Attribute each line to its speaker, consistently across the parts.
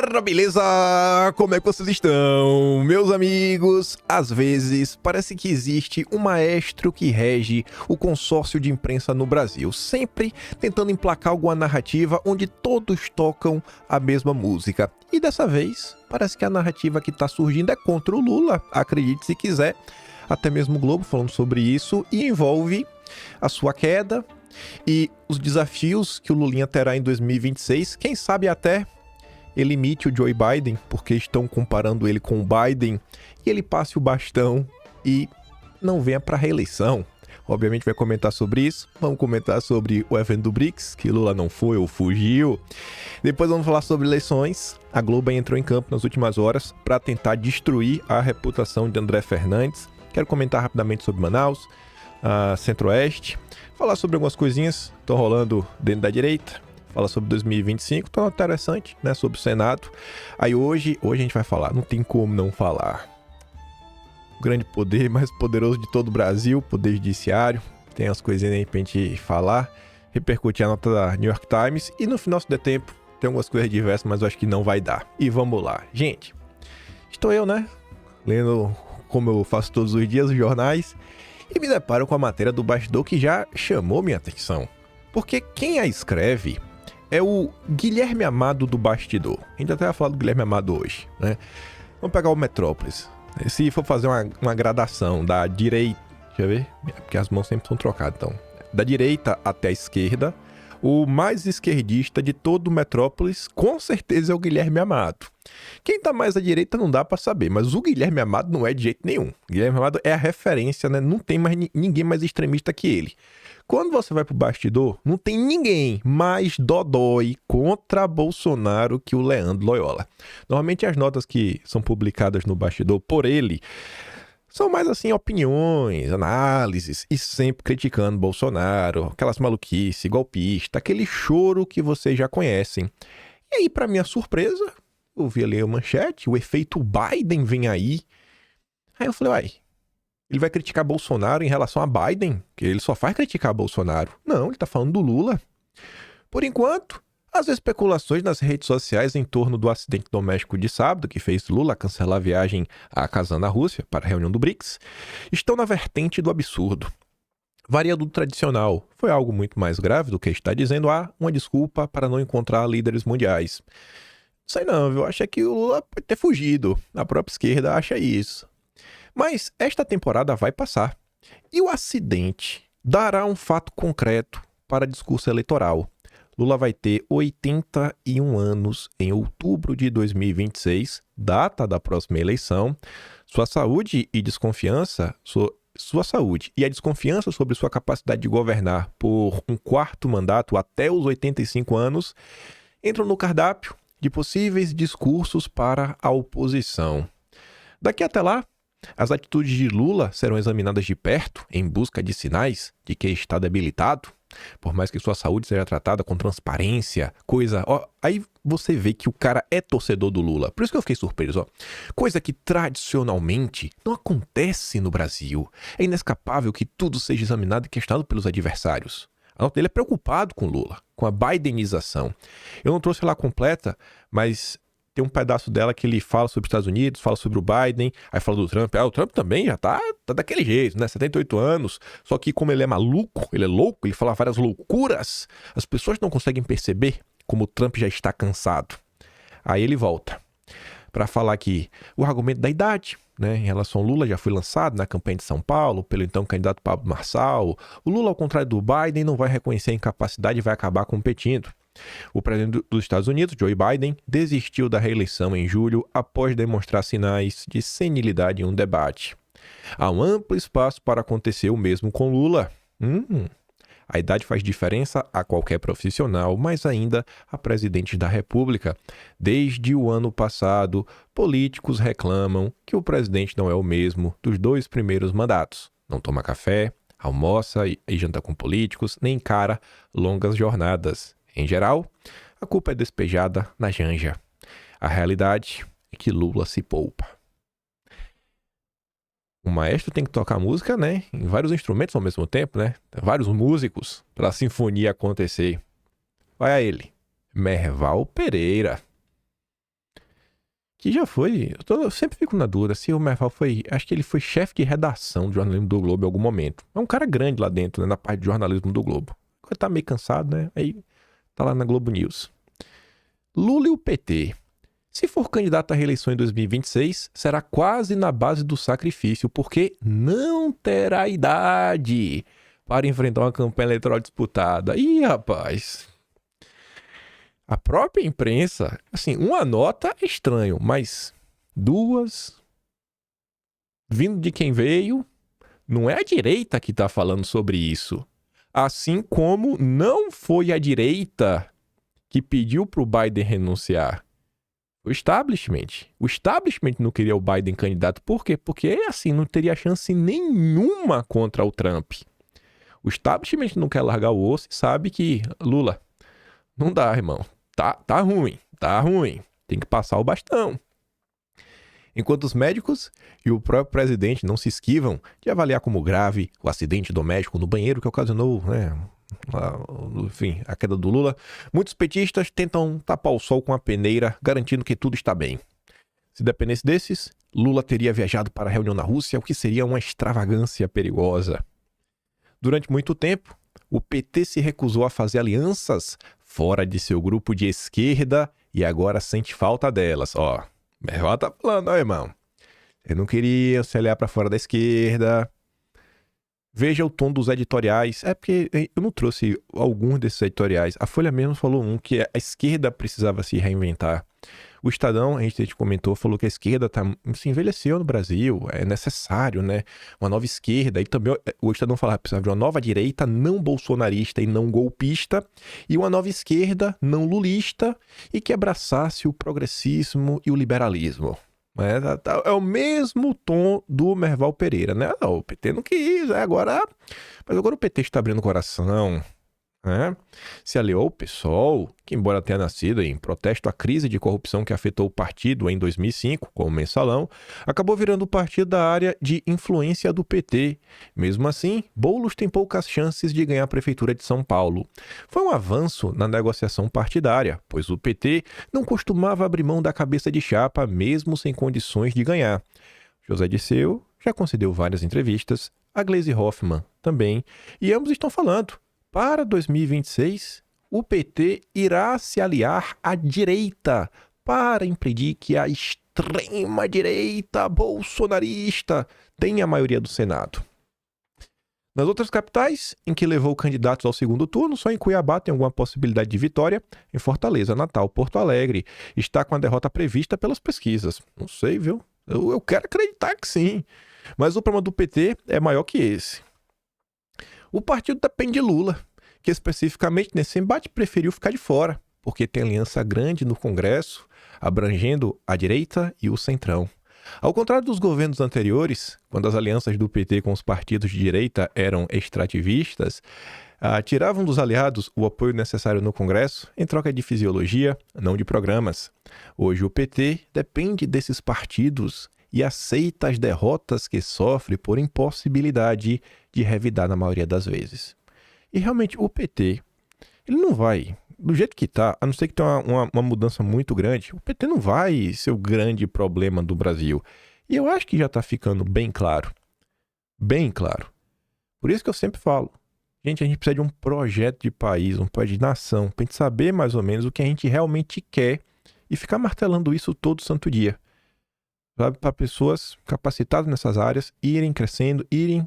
Speaker 1: galera, beleza? Como é que vocês estão? Meus amigos, às vezes parece que existe um maestro que rege o consórcio de imprensa no Brasil, sempre tentando emplacar alguma narrativa onde todos tocam a mesma música. E dessa vez, parece que a narrativa que está surgindo é contra o Lula, acredite se quiser, até mesmo o Globo falando sobre isso, e envolve a sua queda e os desafios que o Lulinha terá em 2026, quem sabe até ele imite o Joe Biden, porque estão comparando ele com o Biden, e ele passe o bastão e não venha para a reeleição. Obviamente vai comentar sobre isso, vamos comentar sobre o evento do BRICS, que Lula não foi ou fugiu. Depois vamos falar sobre eleições. A Globo entrou em campo nas últimas horas para tentar destruir a reputação de André Fernandes. Quero comentar rapidamente sobre Manaus, Centro-Oeste, falar sobre algumas coisinhas que estão rolando dentro da direita, falar sobre 2025, tão interessante, né, sobre o Senado. Aí hoje a gente vai falar, não tem como não falar. O grande poder, mais poderoso de todo o Brasil, poder judiciário, tem as coisinhas aí pra gente falar, repercutir a nota da New York Times, e no final, se der tempo, tem algumas coisas diversas, mas eu acho que não vai dar. E vamos lá. Gente, estou eu, né, lendo, como eu faço todos os dias, os jornais, e me deparo com a matéria do bastidor que já chamou minha atenção. Porque quem a escreve é o Guilherme Amado do bastidor. A gente até vai falar do Guilherme Amado hoje, né? Vamos pegar o Metrópolis. Se for fazer uma gradação da direita... Deixa eu ver, porque as mãos sempre são trocadas, então. Da direita até a esquerda, o mais esquerdista de todo o Metrópolis, com certeza, é o Guilherme Amado. Quem tá mais à direita não dá pra saber, mas o Guilherme Amado não é de jeito nenhum. O Guilherme Amado é a referência, né? Não tem mais ninguém mais extremista que ele. Quando você vai pro bastidor, não tem ninguém mais dodói contra Bolsonaro que o Leandro Loyola. Normalmente as notas que são publicadas no bastidor por ele são mais assim opiniões, análises e sempre criticando Bolsonaro, aquelas maluquices, golpista, aquele choro que vocês já conhecem. E aí, pra minha surpresa, eu vi ali a manchete, o efeito Biden vem aí. Aí eu falei, uai, ele vai criticar Bolsonaro em relação a Biden? Que ele só faz criticar Bolsonaro. Não, ele tá falando do Lula. Por enquanto, as especulações nas redes sociais em torno do acidente doméstico de sábado, que fez Lula cancelar a viagem a Kazan, na Rússia, para a reunião do BRICS, estão na vertente do absurdo. Varia do tradicional. Foi algo muito mais grave do que está dizendo uma desculpa para não encontrar líderes mundiais. Sei não, viu? Acho que o Lula pode ter fugido. A própria esquerda acha isso. Mas esta temporada vai passar. E o acidente dará um fato concreto para discurso eleitoral. Lula vai ter 81 anos em outubro de 2026, data da próxima eleição. Sua saúde e desconfiança... Sua saúde e a desconfiança sobre sua capacidade de governar por um quarto mandato até os 85 anos entram no cardápio de possíveis discursos para a oposição. Daqui até lá, as atitudes de Lula serão examinadas de perto em busca de sinais de que está debilitado, por mais que sua saúde seja tratada com transparência, aí você vê que o cara é torcedor do Lula. Por isso que eu fiquei surpreso, coisa que tradicionalmente não acontece no Brasil. É inescapável que tudo seja examinado e questionado pelos adversários. A nota dele é preocupado com Lula, com a bidenização. Eu não trouxe ela completa, mas tem um pedaço dela que ele fala sobre os Estados Unidos, fala sobre o Biden, aí fala do Trump. O Trump também já tá daquele jeito, né? 78 anos. Só que como ele é maluco, ele é louco, ele fala várias loucuras, as pessoas não conseguem perceber como o Trump já está cansado. Aí ele volta para falar que o argumento da idade, né, em relação ao Lula, já foi lançado na campanha de São Paulo pelo então candidato Pablo Marçal. O Lula, ao contrário do Biden, não vai reconhecer a incapacidade e vai acabar competindo. O presidente dos Estados Unidos, Joe Biden, desistiu da reeleição em julho após demonstrar sinais de senilidade em um debate. Há um amplo espaço para acontecer o mesmo com Lula. A idade faz diferença a qualquer profissional, mas ainda a presidente da República. Desde o ano passado, políticos reclamam que o presidente não é o mesmo dos 2 primeiros mandatos. Não toma café, almoça e janta com políticos, nem encara longas jornadas. Em geral, a culpa é despejada na Janja. A realidade é que Lula se poupa. O maestro tem que tocar música, né, em vários instrumentos ao mesmo tempo, né? Vários músicos para a sinfonia acontecer. Vai a ele, Merval Pereira. que já foi... Eu sempre fico na dúvida se o Merval foi... Acho que ele foi chefe de redação de jornalismo do Globo em algum momento. É um cara grande lá dentro, né, na parte de jornalismo do Globo. Ele tá meio cansado, né? Aí tá lá na Globo News. Lula e o PT. Se for candidato à reeleição em 2026, será quase na base do sacrifício, porque não terá idade para enfrentar uma campanha eleitoral disputada. Ih, rapaz... A própria imprensa, assim, uma nota é estranho, mas duas, vindo de quem veio, não é a direita que está falando sobre isso. Assim como não foi a direita que pediu para o Biden renunciar. O establishment. O establishment não queria o Biden candidato. Por quê? Porque, assim, não teria chance nenhuma contra o Trump. O establishment não quer largar o osso e sabe que, Lula, não dá, irmão. Tá ruim. Tem que passar o bastão. Enquanto os médicos e o próprio presidente não se esquivam de avaliar como grave o acidente doméstico no banheiro que ocasionou, a queda do Lula, muitos petistas tentam tapar o sol com a peneira, garantindo que tudo está bem. Se dependesse desses, Lula teria viajado para a reunião na Rússia, o que seria uma extravagância perigosa. Durante muito tempo, o PT se recusou a fazer alianças fora de seu grupo de esquerda e agora sente falta delas. Ó, Merval tá falando, ó, irmão. Eu não queria se aliar para fora da esquerda. Veja o tom dos editoriais. É porque eu não trouxe alguns desses editoriais. A Folha mesmo falou que a esquerda precisava se reinventar. O Estadão, a gente comentou, falou que a esquerda se envelheceu no Brasil, é necessário, né? Uma nova esquerda. E também o Estadão falava que precisava de uma nova direita não bolsonarista e não golpista, e uma nova esquerda não lulista e que abraçasse o progressismo e o liberalismo. É o mesmo tom do Merval Pereira, né? Não, o PT não quis, mas agora o PT está abrindo o coração. Se aliou ao PSOL, que embora tenha nascido em protesto à crise de corrupção que afetou o partido em 2005, como mensalão, acabou virando o partido da área de influência do PT. Mesmo assim, Boulos tem poucas chances de ganhar a prefeitura de São Paulo. Foi um avanço na negociação partidária, pois o PT não costumava abrir mão da cabeça de chapa, mesmo sem condições de ganhar. José Dirceu já concedeu várias entrevistas, a Gleisi Hoffmann também, e ambos estão falando. Para 2026, o PT irá se aliar à direita para impedir que a extrema-direita bolsonarista tenha a maioria do Senado. Nas outras capitais, em que levou candidatos ao segundo turno, só em Cuiabá tem alguma possibilidade de vitória. Em Fortaleza, Natal, Porto Alegre, está com a derrota prevista pelas pesquisas. Não sei, viu? Eu quero acreditar que sim. Mas o problema do PT é maior que esse. O partido depende de Lula, que especificamente nesse embate preferiu ficar de fora, porque tem aliança grande no Congresso, abrangendo a direita e o centrão. Ao contrário dos governos anteriores, quando as alianças do PT com os partidos de direita eram extrativistas, tiravam dos aliados o apoio necessário no Congresso em troca de fisiologia, não de programas. Hoje o PT depende desses partidos e aceita as derrotas que sofre por impossibilidade de revidar na maioria das vezes. E realmente o PT, ele não vai, do jeito que está, a não ser que tenha uma mudança muito grande, o PT não vai ser o grande problema do Brasil. E eu acho que já está ficando bem claro. Bem claro. Por isso que eu sempre falo, gente, a gente precisa de um projeto de país, um projeto de nação, para a gente saber mais ou menos o que a gente realmente quer e ficar martelando isso todo santo dia. Para pessoas capacitadas nessas áreas irem crescendo, irem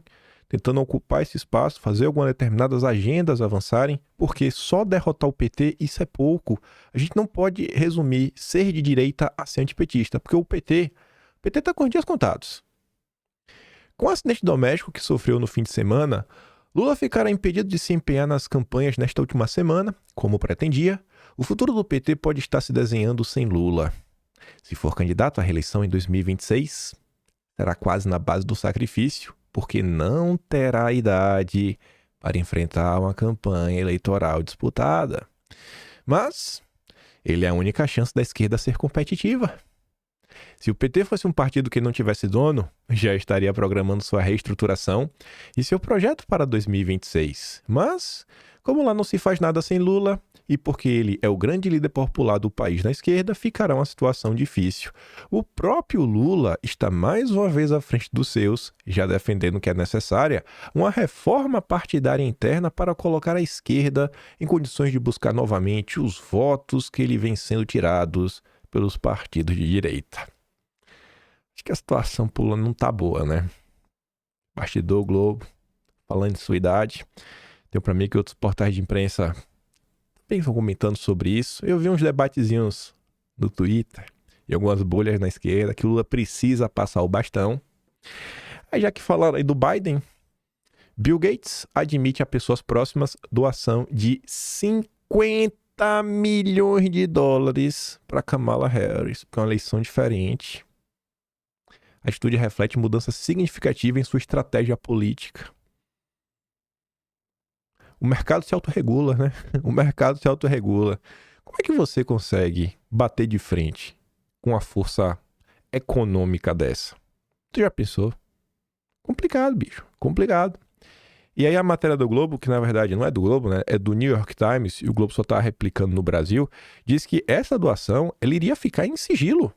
Speaker 1: tentando ocupar esse espaço, fazer algumas determinadas agendas avançarem, porque só derrotar o PT, isso é pouco. A gente não pode resumir ser de direita a ser antipetista, porque o PT está com os dias contados. Com o acidente doméstico que sofreu no fim de semana, Lula ficará impedido de se empenhar nas campanhas nesta última semana, como pretendia. O futuro do PT pode estar se desenhando sem Lula. Se for candidato à reeleição em 2026, será quase na base do sacrifício, porque não terá idade para enfrentar uma campanha eleitoral disputada. Mas ele é a única chance da esquerda ser competitiva. Se o PT fosse um partido que não tivesse dono, já estaria programando sua reestruturação e seu projeto para 2026. Mas, como lá não se faz nada sem Lula, e porque ele é o grande líder popular do país na esquerda, ficará uma situação difícil. O próprio Lula está mais uma vez à frente dos seus, já defendendo que é necessária uma reforma partidária interna para colocar a esquerda em condições de buscar novamente os votos que lhe vêm sendo tirados pelos partidos de direita. Acho que a situação pulando não tá boa, né? Bastidor Globo, falando de sua idade. Tenho pra mim que outros portais de imprensa bem estão comentando sobre isso. Eu vi uns debatezinhos no Twitter e algumas bolhas na esquerda que o Lula precisa passar o bastão. Aí já que falaram aí do Biden, Bill Gates admite a pessoas próximas doação de 50 milhões de dólares para Kamala Harris, porque é uma eleição diferente. A atitude reflete mudança significativa em sua estratégia política. O mercado se autorregula, né? O mercado se autorregula. Como é que você consegue bater de frente com a força econômica dessa? Você já pensou? Complicado, bicho. Complicado. E aí a matéria do Globo, que na verdade não é do Globo, né? É do New York Times, e o Globo só está replicando no Brasil, diz que essa doação, ela iria ficar em sigilo.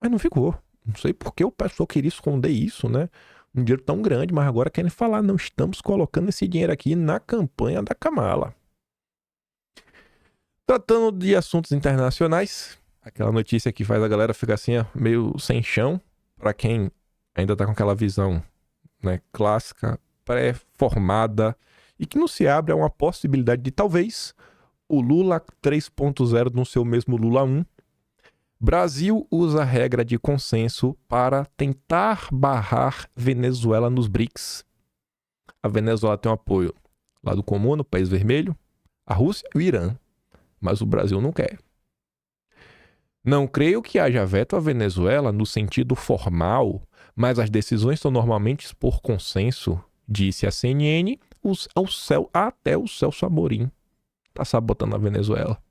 Speaker 1: Mas não ficou. Não sei por que o pessoal queria esconder isso, né? Um dinheiro tão grande, mas agora querem falar, não estamos colocando esse dinheiro aqui na campanha da Kamala. Tratando de assuntos internacionais, aquela notícia que faz a galera ficar assim, meio sem chão, para quem ainda tá com aquela visão, né, clássica, pré-formada, e que não se abre a uma possibilidade de talvez o Lula 3.0 no seu mesmo Lula 1. Brasil usa a regra de consenso para tentar barrar Venezuela nos BRICS. A Venezuela tem um apoio lá do Comum, no País Vermelho, a Rússia e o Irã, mas o Brasil não quer. Não creio que haja veto à Venezuela no sentido formal, mas as decisões são normalmente por consenso, disse a CNN, até o Celso Amorim está sabotando a Venezuela.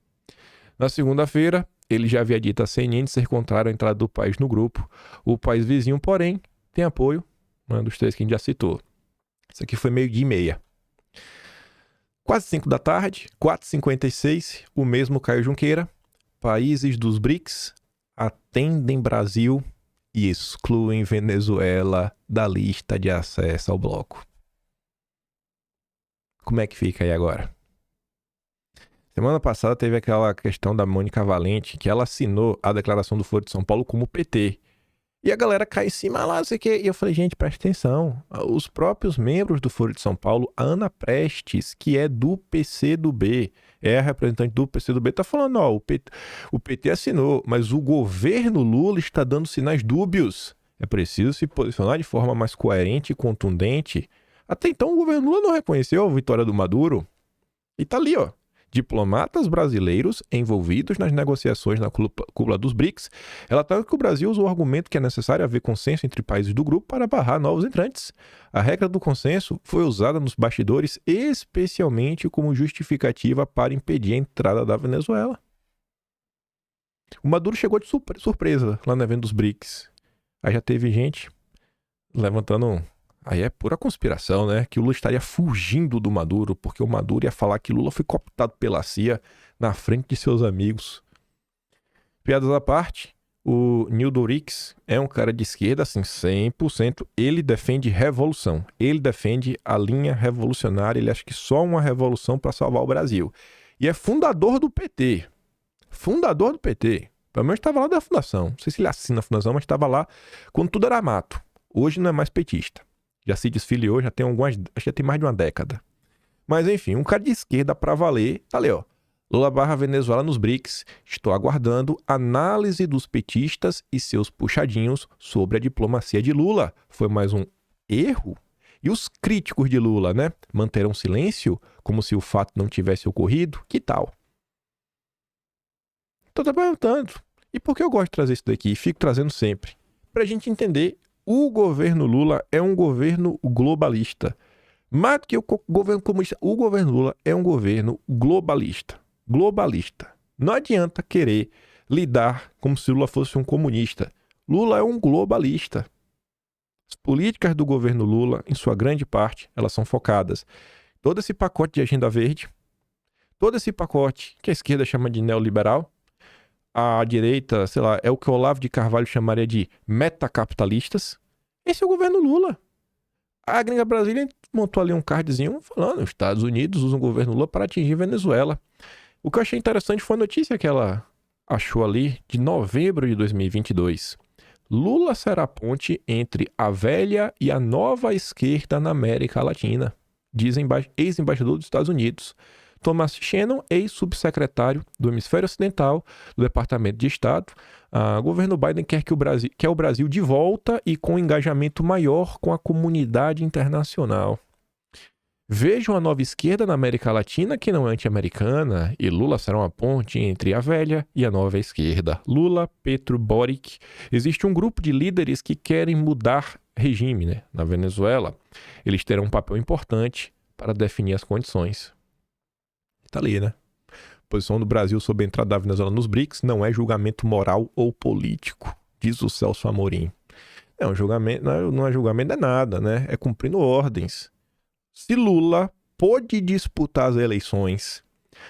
Speaker 1: Na segunda-feira, ele já havia dito à CNN ser contrário à entrada do país no grupo. O país vizinho, porém, tem apoio, um dos três que a gente já citou. Isso aqui foi 12:30. Quase 5 da tarde, 4h56, o mesmo Caio Junqueira. Países dos BRICS atendem Brasil e excluem Venezuela da lista de acesso ao bloco. Como é que fica aí agora? Semana passada teve aquela questão da Mônica Valente, que ela assinou a declaração do Foro de São Paulo como PT. E a galera cai em cima lá, não sei o quê. E eu falei, gente, presta atenção. Os próprios membros do Foro de São Paulo, a Ana Prestes, que é do PCdoB, é a representante do PCdoB, tá falando, ó, o PT assinou, mas o governo Lula está dando sinais dúbios. É preciso se posicionar de forma mais coerente e contundente. Até então o governo Lula não reconheceu a vitória do Maduro. E tá ali, ó. Diplomatas brasileiros envolvidos nas negociações na cúpula dos BRICS relataram que o Brasil usou o argumento que é necessário haver consenso entre países do grupo para barrar novos entrantes. A regra do consenso foi usada nos bastidores especialmente como justificativa para impedir a entrada da Venezuela. O Maduro chegou de surpresa lá no evento dos BRICS. Aí já teve gente levantando... Aí é pura conspiração, né? Que o Lula estaria fugindo do Maduro, porque o Maduro ia falar que Lula foi cooptado pela CIA na frente de seus amigos. Piadas à parte, o Nildo Rix é um cara de esquerda, assim, 100%. Ele defende revolução. Ele defende a linha revolucionária. Ele acha que só uma revolução para salvar o Brasil. E é fundador do PT. Fundador do PT. Pelo menos estava lá da fundação. Não sei se ele assina a fundação, mas estava lá quando tudo era mato. Hoje não é mais petista. Já se desfiliou, já tem acho que já tem mais de uma década. Mas enfim, um cara de esquerda pra valer, tá ali, ó. Lula barra Venezuela nos BRICS. Estou aguardando análise dos petistas e seus puxadinhos sobre a diplomacia de Lula. Foi mais um erro? E os críticos de Lula, né? Manterão silêncio, como se o fato não tivesse ocorrido? Que tal? Tô perguntando. E por que eu gosto de trazer isso daqui? E fico trazendo sempre. Pra gente entender... O governo Lula é um governo globalista. Mais do que o governo comunista, o governo Lula é um governo globalista. Globalista. Não adianta querer lidar como se Lula fosse um comunista. Lula é um globalista. As políticas do governo Lula, em sua grande parte, elas são focadas. Todo esse pacote de agenda verde, todo esse pacote que a esquerda chama de neoliberal, a direita, sei lá, é o que o Olavo de Carvalho chamaria de metacapitalistas. Esse é o governo Lula. A Gringa Brasília montou ali um cardzinho falando os Estados Unidos usam o governo Lula para atingir Venezuela. O que eu achei interessante foi a notícia que ela achou ali de novembro de 2022. Lula será a ponte entre a velha e a nova esquerda na América Latina, diz ex-embaixador dos Estados Unidos. Thomas Shannon, ex-subsecretário do Hemisfério Ocidental do Departamento de Estado. O governo Biden quer o Brasil de volta e com engajamento maior com a comunidade internacional. Vejo uma nova esquerda na América Latina que não é anti-americana e Lula será uma ponte entre a velha e a nova esquerda. Lula, Petro, Boric. Existe um grupo de líderes que querem mudar regime, né? Na Venezuela. Eles terão um papel importante para definir as condições. Tá ali, né? Posição do Brasil sobre a entrada da Venezuela nos BRICS não é julgamento moral ou político, diz o Celso Amorim. Julgamento, não é julgamento, é nada, né? É cumprindo ordens. Se Lula pôde disputar as eleições,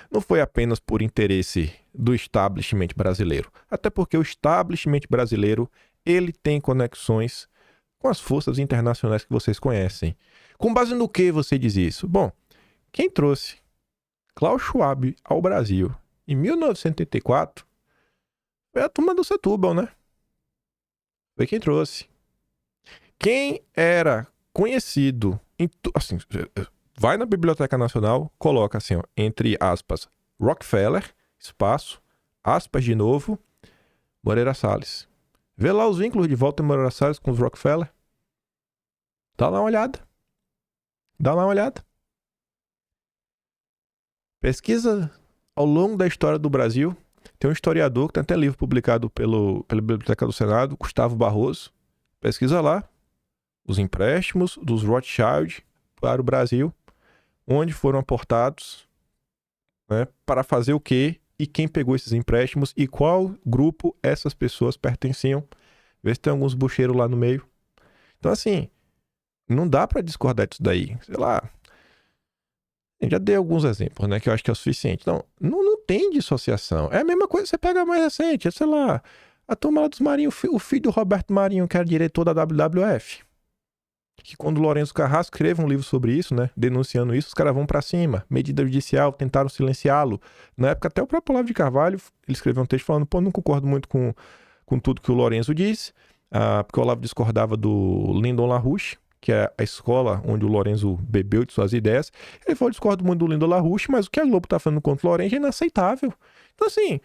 Speaker 1: não foi apenas por interesse do establishment brasileiro. Até porque o establishment brasileiro, ele tem conexões com as forças internacionais que vocês conhecem. Com base no que você diz isso? Bom, quem trouxe Klaus Schwab ao Brasil em 1984 foi a turma do Setúbal, né? Foi quem trouxe. Quem era conhecido, assim, vai na Biblioteca Nacional, coloca assim, ó, entre aspas, Rockefeller, espaço, aspas de novo, Moreira Salles. Vê lá os vínculos de Walter Moreira Salles com os Rockefeller. Dá lá uma olhada. Dá lá uma olhada. Pesquisa ao longo da história do Brasil. Tem um historiador que tem até livro publicado pela Biblioteca do Senado, Gustavo Barroso. Pesquisa lá os empréstimos dos Rothschild para o Brasil, onde foram aportados, né, para fazer o quê e quem pegou esses empréstimos e qual grupo essas pessoas pertenciam. Vê se tem alguns bucheiros lá no meio. Então, assim, não dá para discordar disso daí. Sei lá, eu já dei alguns exemplos, né, que eu acho que é o suficiente. Não tem dissociação. É a mesma coisa, você pega mais recente, sei lá, a turma lá dos Marinho, o filho do Roberto Marinho, que era diretor da WWF. Que quando o Lourenço Carrasco escreve um livro sobre isso, né, denunciando isso, os caras vão pra cima. Medida judicial, tentaram silenciá-lo. Na época, até o próprio Olavo de Carvalho, ele escreveu um texto falando, não concordo muito com tudo que o Lourenço disse, porque o Olavo discordava do Lyndon LaRouche, que é a escola onde o Lourenço bebeu de suas ideias. Ele falou, discordo muito do Lyndon LaRouche, mas o que a Globo tá falando contra o Lourenço é inaceitável. Então, assim,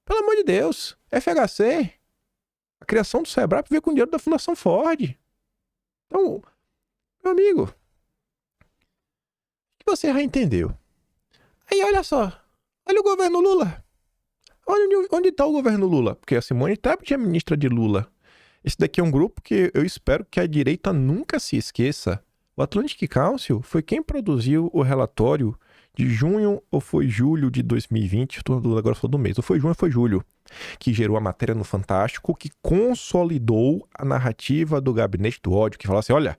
Speaker 1: pelo amor de Deus, FHC, a criação do Sebrae veio com o dinheiro da Fundação Ford. Então, meu amigo, o que você já entendeu? Aí, olha só. Olha o governo Lula. Olha onde está o governo Lula. Porque a Simone Tebet é ministra de Lula. Esse daqui é um grupo que eu espero que a direita nunca se esqueça. O Atlantic Council foi quem produziu o relatório de junho ou foi julho de 2020. Agora sou do mês. Ou foi junho ou foi julho. Que gerou a matéria no Fantástico, que consolidou a narrativa do Gabinete do Ódio, que fala assim, olha,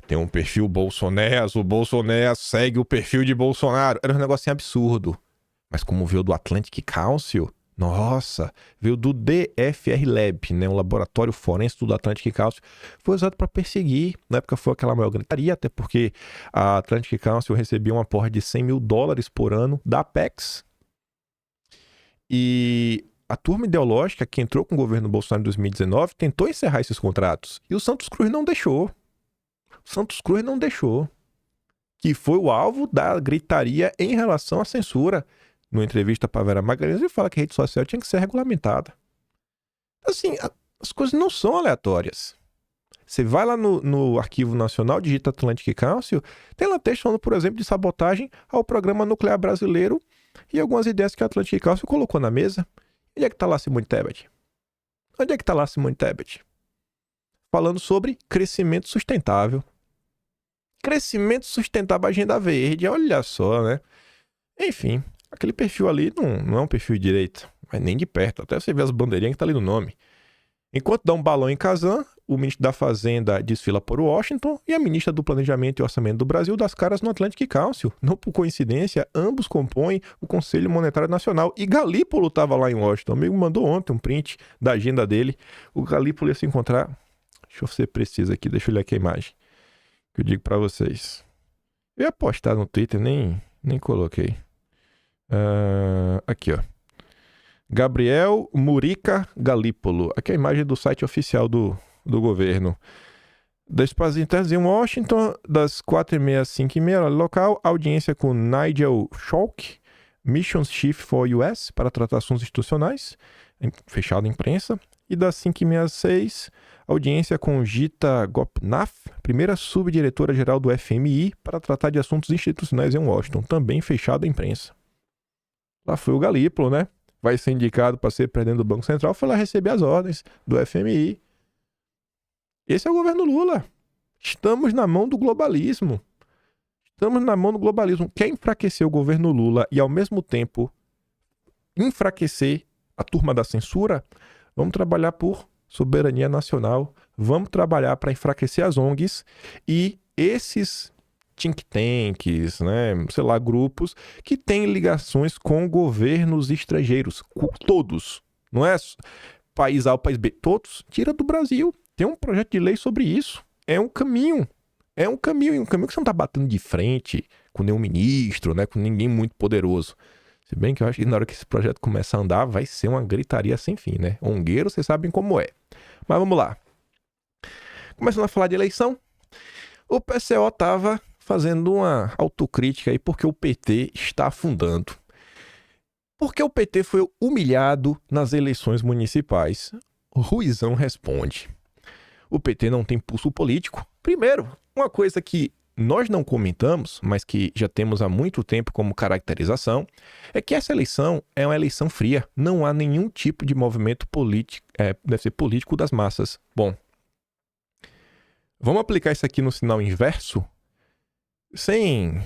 Speaker 1: tem um perfil Bolsonaro, o Bolsonaro segue o perfil de Bolsonaro. Era um negocinho absurdo. Mas como veio do Atlantic Council, nossa, veio do DFR Lab, né, um laboratório forense do Atlantic Council, foi usado para perseguir. Na época foi aquela maior gritaria, até porque a Atlantic Council recebia um aporte de $100 mil por ano da Apex. E a turma ideológica que entrou com o governo Bolsonaro em 2019 tentou encerrar esses contratos. E o Santos Cruz não deixou. Que foi o alvo da gritaria em relação à censura. Numa entrevista para Vera Magalhães, ele fala que a rede social tinha que ser regulamentada. Assim, as coisas não são aleatórias. Você vai lá no Arquivo Nacional, digita Atlantic Council, tem lá texto falando, por exemplo, de sabotagem ao programa nuclear brasileiro e algumas ideias que a Atlantic Council colocou na mesa. Onde é que está lá Simone Tebet? Falando sobre crescimento sustentável. Crescimento sustentável, agenda verde, olha só, né? Enfim, aquele perfil ali não é um perfil de direita, mas nem de perto. Até você vê as bandeirinhas que tá ali no nome. Enquanto dá um balão em Kazan, o ministro da Fazenda desfila por Washington e a ministra do Planejamento e Orçamento do Brasil dá as caras no Atlantic Council. Não por coincidência, ambos compõem o Conselho Monetário Nacional. E Galípolo estava lá em Washington. O amigo mandou ontem um print da agenda dele. O Galípolo ia se encontrar... Deixa eu ser preciso aqui, deixa eu olhar aqui a imagem que eu digo para vocês. Eu ia postar no Twitter, nem coloquei. Aqui, ó. Gabriel Murica Galípolo. Aqui é a imagem do site oficial do governo. Das pazes internas em Washington, das 4h30 às 5h30, horário local, audiência com Nigel Schalk, Mission Chief for US, para tratar assuntos institucionais, fechado imprensa. E das 5h30 às 6h, audiência com Gita Gopinath, primeira subdiretora-geral do FMI, para tratar de assuntos institucionais em Washington, também fechado imprensa. Lá foi o Galípolo, né? Vai ser indicado para ser presidente do Banco Central, foi lá receber as ordens do FMI. Esse é o governo Lula. Estamos na mão do globalismo. Estamos na mão do globalismo. Quer enfraquecer o governo Lula e, ao mesmo tempo, enfraquecer a turma da censura? Vamos trabalhar por soberania nacional. Vamos trabalhar para enfraquecer as ONGs e esses think tanks, né, sei lá, grupos que têm ligações com governos estrangeiros. Todos. Não é país A ou país B. Todos. Tira do Brasil. Tem um projeto de lei sobre isso. É um caminho. É um caminho que você não está batendo de frente com nenhum ministro, né, com ninguém muito poderoso. Se bem que eu acho que na hora que esse projeto começar a andar, vai ser uma gritaria sem fim, né? Ongueiro, vocês sabem como é. Mas vamos lá. Começando a falar de eleição, o PCO estava fazendo uma autocrítica aí porque o PT está afundando. Porque o PT foi humilhado nas eleições municipais. O Ruizão responde. O PT não tem pulso político. Primeiro, uma coisa que nós não comentamos, mas que já temos há muito tempo como caracterização, é que essa eleição é uma eleição fria. Não há nenhum tipo de movimento político, deve ser político das massas. Bom, vamos aplicar isso aqui no sinal inverso? Sem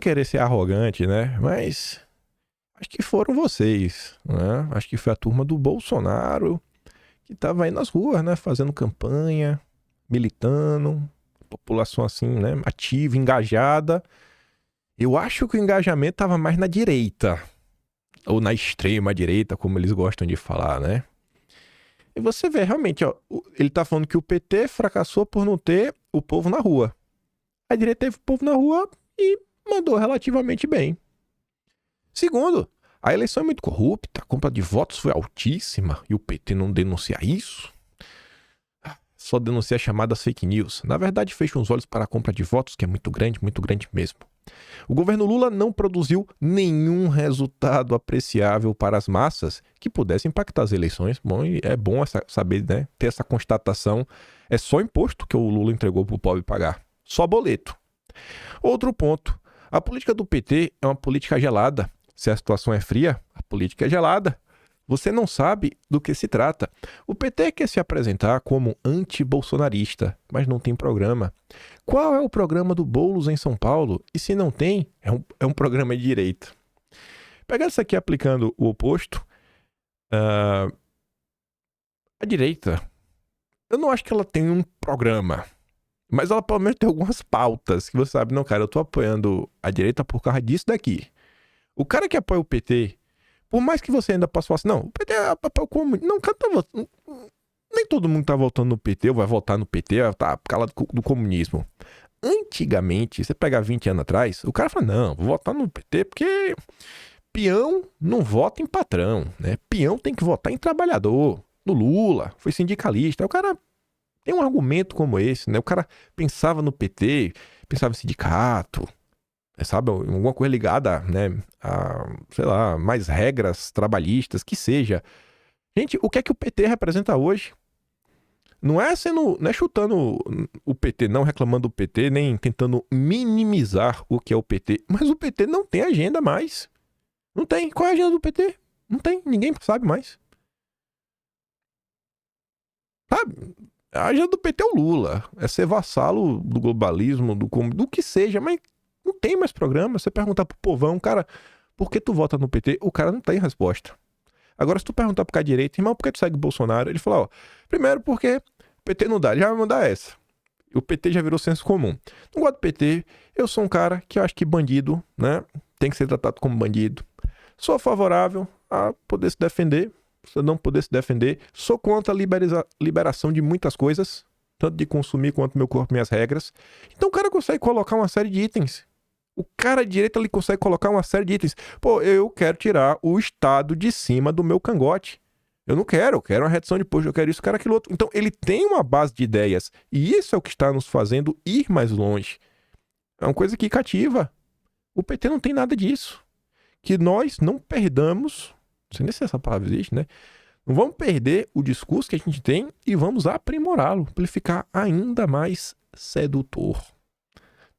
Speaker 1: querer ser arrogante, né? Mas acho que foram vocês, né? Acho que foi a turma do Bolsonaro que estava aí nas ruas, né? Fazendo campanha, militando, população assim, né? Ativa, engajada. Eu acho que o engajamento estava mais na direita, ou na extrema direita, como eles gostam de falar, né? E você vê, realmente, ó, ele tá falando que o PT fracassou por não ter o povo na rua. A direita teve o povo na rua e mandou relativamente bem. Segundo, a eleição é muito corrupta, a compra de votos foi altíssima e o PT não denuncia isso. Só denuncia chamadas fake news. Na verdade, fecha os olhos para a compra de votos, que é muito grande mesmo. O governo Lula não produziu nenhum resultado apreciável para as massas que pudesse impactar as eleições. Bom, e é bom saber, né, ter essa constatação. É só imposto que o Lula entregou para o pobre pagar. Só boleto. Outro ponto. A política do PT é uma política gelada. Se a situação é fria, a política é gelada. Você não sabe do que se trata. O PT quer se apresentar como anti-bolsonarista, mas não tem programa. Qual é o programa do Boulos em São Paulo? E se não tem, é um programa de direita. Pegando isso aqui aplicando o oposto, a direita, eu não acho que ela tem um programa, mas ela pelo menos tem algumas pautas que você sabe, não, cara, eu tô apoiando a direita por causa disso daqui. O cara que apoia o PT, por mais que você ainda possa falar assim, não, o PT é papel comum. Não, cara, nem todo mundo tá votando no PT ou vai votar no PT, tá por causa do comunismo. Antigamente, você pega 20 anos atrás, o cara fala, não, vou votar no PT porque peão não vota em patrão, né? Peão tem que votar em trabalhador. No Lula, foi sindicalista. Aí o cara tem um argumento como esse, né? O cara pensava no PT, pensava em sindicato, sabe, alguma coisa ligada, né, a, sei lá, mais regras trabalhistas, que seja. Gente, o que é que o PT representa hoje? Não é chutando o PT, não reclamando do PT, nem tentando minimizar o que é o PT, mas o PT não tem agenda mais. Não tem. Qual é a agenda do PT? Não tem, ninguém sabe mais. Sabe? A agenda do PT é o Lula, é ser vassalo do globalismo, do que seja, mas não tem mais programa. Você perguntar pro povão, cara, por que tu vota no PT? O cara não tem resposta. Agora, se tu perguntar pro cara de direita, irmão, por que tu segue o Bolsonaro? Ele fala, ó, primeiro porque o PT não dá, ele já vai mandar essa. O PT já virou senso comum. Não gosto do PT, eu sou um cara que eu acho que bandido, né, tem que ser tratado como bandido. Sou favorável a poder se defender, se não poder se defender. Sou contra a liberação de muitas coisas, tanto de consumir quanto meu corpo, minhas regras. Então o cara consegue colocar uma série de itens. O cara de direita ali consegue colocar uma série de itens. Pô, eu quero tirar o Estado de cima do meu cangote. Eu quero uma redução de imposto, eu quero isso, eu quero aquilo outro. Então ele tem uma base de ideias. E isso é o que está nos fazendo ir mais longe. É uma coisa que cativa. O PT não tem nada disso. Que nós não perdamos, não sei nem se essa palavra existe, né? Não vamos perder o discurso que a gente tem e vamos aprimorá-lo para ele ficar ainda mais sedutor.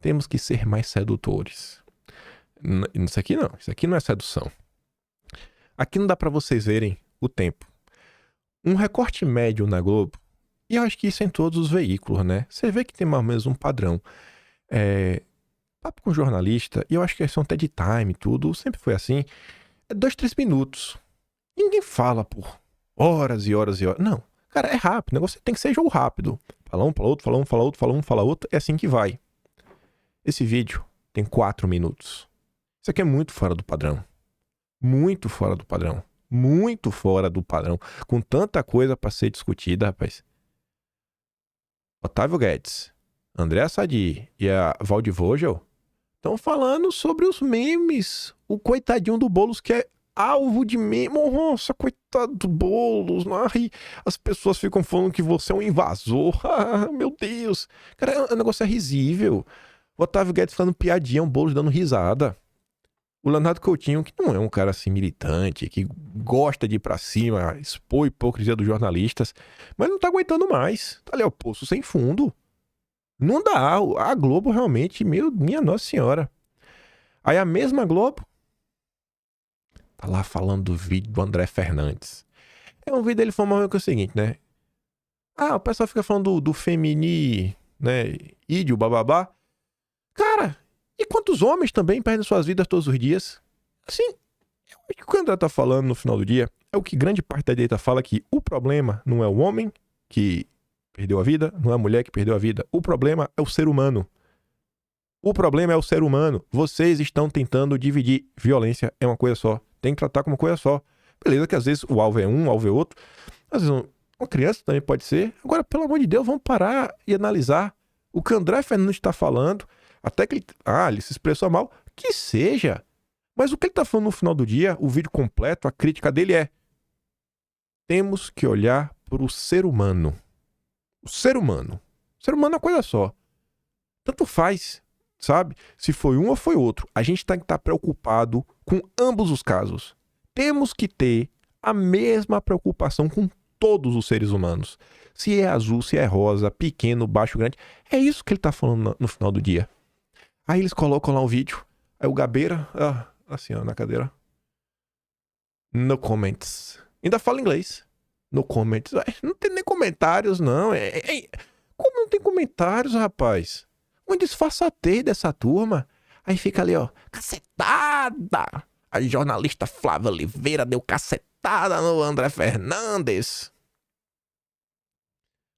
Speaker 1: Temos que ser mais sedutores. Isso aqui não é sedução. Aqui não dá para vocês verem o tempo. Um recorte médio na Globo, e eu acho que isso é em todos os veículos, né? Você vê que tem mais ou menos um padrão. Papo com jornalista, e eu acho que a questão até de time e tudo, sempre foi assim, é 2, 3 minutos. Ninguém fala por horas e horas e horas. Não, cara, é rápido. O negócio tem que ser jogo rápido. Fala um, fala outro, fala um, fala outro, fala um, fala outro. É assim que vai. Esse vídeo tem 4 minutos. Isso aqui é muito fora do padrão. Muito fora do padrão. Muito fora do padrão. Com tanta coisa pra ser discutida, rapaz. Otávio Guedes, Andréa Sadi e a Valdi Vogel estão falando sobre os memes. O coitadinho do Boulos que é alvo de meme. Nossa, coitado do Boulos. Ai, as pessoas ficam falando que você é um invasor. Ah, meu Deus. Cara, o negócio é risível. O Otávio Guedes falando piadinha, o Boulos dando risada. O Leonardo Coutinho, que não é um cara assim militante, que gosta de ir pra cima, expor a hipocrisia dos jornalistas, mas não tá aguentando mais. Tá ali, ó, poço sem fundo. Não dá. A Globo realmente, minha Nossa Senhora. Aí a mesma Globo tá lá falando do vídeo do André Fernandes. É um vídeo dele falando que é o seguinte, né? Ah, o pessoal fica falando do femini, né? Ídio, bababá. Cara, e quantos homens também perdem suas vidas todos os dias? Assim, eu acho que o que o André tá falando no final do dia é o que grande parte da direita fala, que o problema não é o homem que perdeu a vida, não é a mulher que perdeu a vida. O problema é o ser humano. O problema é o ser humano. Vocês estão tentando dividir. Violência é uma coisa só. Tem que tratar como uma coisa só. Beleza que às vezes o alvo é um, o alvo é outro. Às vezes uma criança também pode ser. Agora, pelo amor de Deus, vamos parar e analisar o que o André Fernandes está falando. Até que ele se expressou mal. Que seja. Mas o que ele está falando no final do dia, o vídeo completo, a crítica dele é: temos que olhar para o ser humano. O ser humano. O ser humano é uma coisa só. Tanto faz, sabe? Se foi um ou foi outro. A gente tem que estar preocupado com ambos os casos. Temos que ter a mesma preocupação com todos os seres humanos. Se é azul, se é rosa, pequeno, baixo, grande. É isso que ele está falando no final do dia. Aí eles colocam lá o vídeo. Aí o Gabeira, assim, ó, na cadeira. No comments. Ainda fala inglês. No comments. Não tem nem comentários, não. Como não tem comentários, rapaz? Uma disfarçatez dessa turma. Aí fica ali, ó. Cacetada! A jornalista Flávia Oliveira deu cacetada no André Fernandes.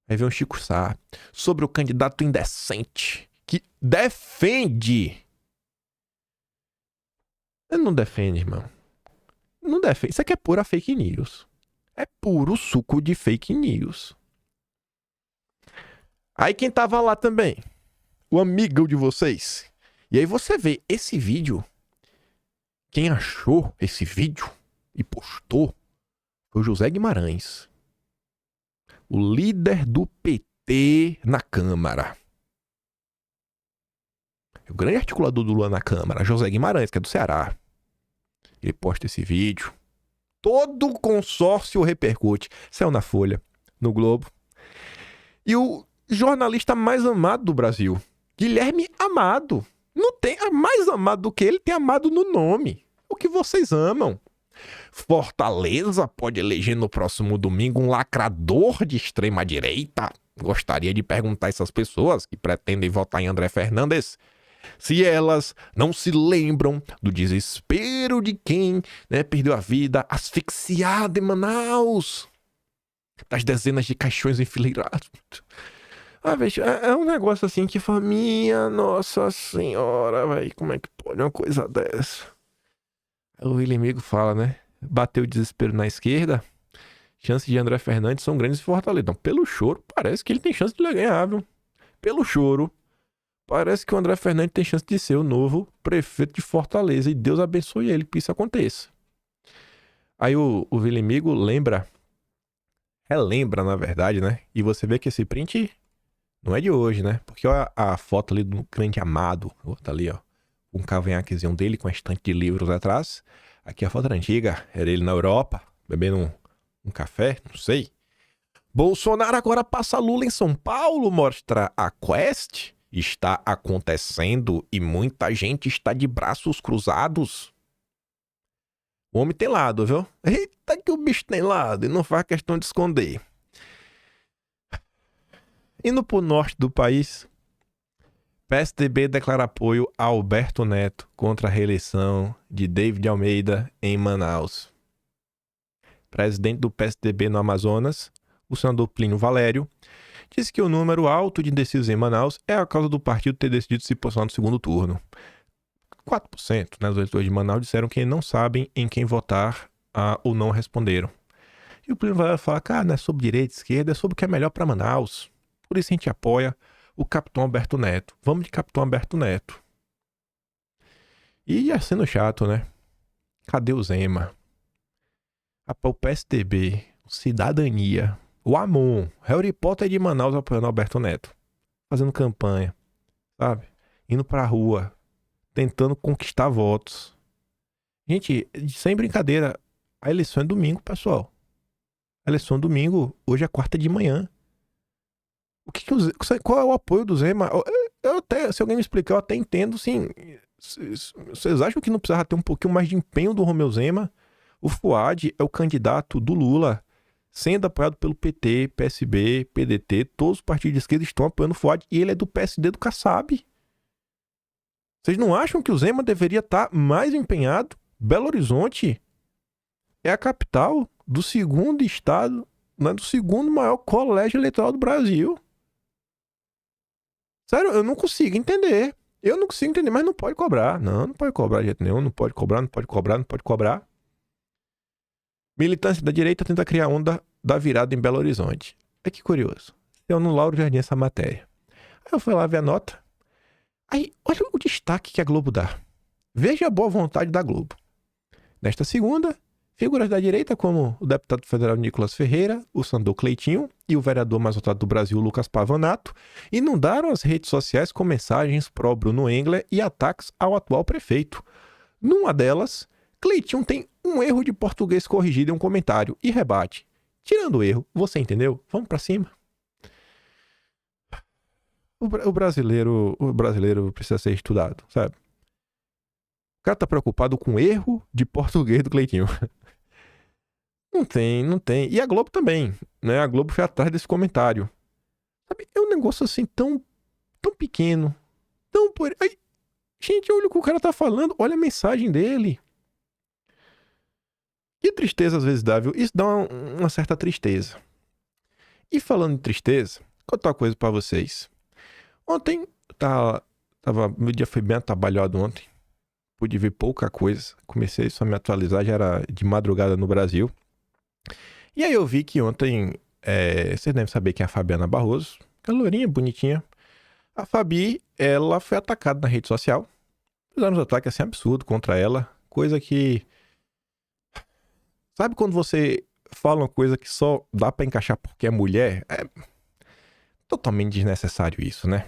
Speaker 1: Aí vem o Chico Sá. Sobre o candidato indecente que defende. Ele não defende, irmão. Não defende. Isso aqui é pura fake news. É puro suco de fake news. Aí quem tava lá também? O amigo de vocês. E aí você vê esse vídeo. Quem achou esse vídeo e postou foi o José Guimarães. O líder do PT na Câmara. O grande articulador do Lula na Câmara, José Guimarães, que é do Ceará. Ele posta esse vídeo. Todo o consórcio repercute. Saiu na Folha, no Globo. E o jornalista mais amado do Brasil, Guilherme Amado. Não tem mais amado do que ele, tem amado no nome. O que vocês amam. Fortaleza pode eleger no próximo domingo um lacrador de extrema direita? Gostaria de perguntar a essas pessoas que pretendem votar em André Fernandes. Se elas não se lembram do desespero de quem, né, perdeu a vida asfixiado em Manaus, das dezenas de caixões enfileirados. Velho, é um negócio assim que fala, minha nossa senhora, velho, como é que pode uma coisa dessa? O inimigo fala, né? Bateu o desespero na esquerda, chances de André Fernandes são grandes em Fortaleza. Então, pelo choro, parece que ele tem chance de ganhar, viu? Pelo choro, parece que o André Fernandes tem chance de ser o novo prefeito de Fortaleza. E Deus abençoe ele, que isso aconteça. Aí o inimigo relembra, na verdade, né? E você vê que esse print não é de hoje, né? Porque olha a foto ali do crente amado. Tá ali, ó. Um cavanhaquezinho dele com a estante de livros atrás. Aqui a foto era antiga. Era ele na Europa, bebendo um café, não sei. Bolsonaro agora passa Lula em São Paulo, mostra a Quest. Está acontecendo e muita gente está de braços cruzados. O homem tem lado, viu? Eita que o bicho tem lado e não faz questão de esconder. Indo pro norte do país, PSDB declara apoio a Alberto Neto contra a reeleição de David Almeida em Manaus. Presidente do PSDB no Amazonas, o senador Plínio Valério, disse que o número alto de indecisos em Manaus é a causa do partido ter decidido se posicionar no segundo turno. 4%, né, dos eleitores de Manaus disseram que não sabem em quem votar ou não responderam. E o Plínio Valério fala, cara, não é sobre direita e esquerda, é sobre o que é melhor para Manaus. Por isso a gente apoia o Capitão Alberto Neto. Vamos de Capitão Alberto Neto. E já sendo chato, né? Cadê o Zema? O PSDB, Cidadania, o AMON, Harry Potter de Manaus apoiando Alberto Neto. Fazendo campanha, sabe? Indo pra rua, tentando conquistar votos. Gente, sem brincadeira, a eleição é domingo, pessoal. A eleição é domingo, hoje é quarta de manhã. Qual é o apoio do Zema? Se alguém me explicar, eu até entendo, sim. Vocês acham que não precisava ter um pouquinho mais de empenho do Romeu Zema? O Fuad é o candidato do Lula, sendo apoiado pelo PT, PSB, PDT, todos os partidos de esquerda estão apoiando o Fuad e ele é do PSD do Kassab. Vocês não acham que o Zema deveria estar mais empenhado? Belo Horizonte é a capital do segundo estado, né, do segundo maior colégio eleitoral do Brasil. Sério, eu não consigo entender. Mas não pode cobrar. Não pode cobrar de jeito nenhum. Não pode cobrar. Militância da direita tenta criar onda da virada em Belo Horizonte. É que curioso. Eu no Lauro Jardim essa matéria. Aí eu fui lá ver a nota. Aí, olha o destaque que a Globo dá. Veja a boa vontade da Globo. Nesta segunda, figuras da direita como o deputado federal Nicolas Ferreira, o senador Cleitinho e o vereador mais votado do Brasil, Lucas Pavanato, inundaram as redes sociais com mensagens pró Bruno Engler e ataques ao atual prefeito. Numa delas, Cleitinho tem um erro de português corrigido em um comentário e rebate. Tirando o erro, você entendeu? Vamos pra cima. O brasileiro precisa ser estudado, sabe? O cara tá preocupado com o erro de português do Cleitinho. Não tem. E a Globo também, né? A Globo foi atrás desse comentário. Sabe? É um negócio assim tão pequeno. Aí, gente, olha o que o cara tá falando. Olha a mensagem dele. Que tristeza às vezes dá, viu? Isso dá uma certa tristeza. E falando em tristeza, vou contar uma coisa pra vocês. Ontem, meu dia foi bem atabalhado ontem. Pude ver pouca coisa. Comecei só a me atualizar, já era de madrugada no Brasil. E aí eu vi que ontem, vocês devem saber quem é a Fabiana Barroso, aquela lourinha bonitinha. A Fabi, ela foi atacada na rede social. Fizeram uns ataques assim absurdos contra ela, coisa que... Sabe quando você fala uma coisa que só dá pra encaixar porque é mulher? É totalmente desnecessário isso, né?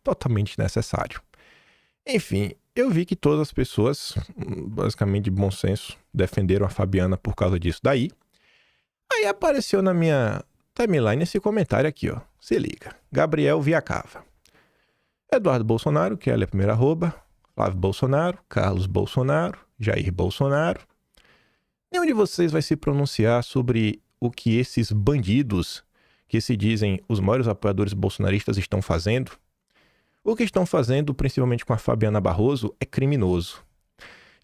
Speaker 1: Totalmente desnecessário. Enfim, eu vi que todas as pessoas, basicamente de bom senso, defenderam a Fabiana por causa disso daí. Aí apareceu na minha timeline esse comentário aqui, ó. Se liga. Gabriel Viacava. Eduardo Bolsonaro, que é a primeira arroba. Flávio Bolsonaro, Carlos Bolsonaro, Jair Bolsonaro. Nenhum de vocês vai se pronunciar sobre o que esses bandidos, que se dizem os maiores apoiadores bolsonaristas, estão fazendo. O que estão fazendo, principalmente com a Fabiana Barroso, é criminoso.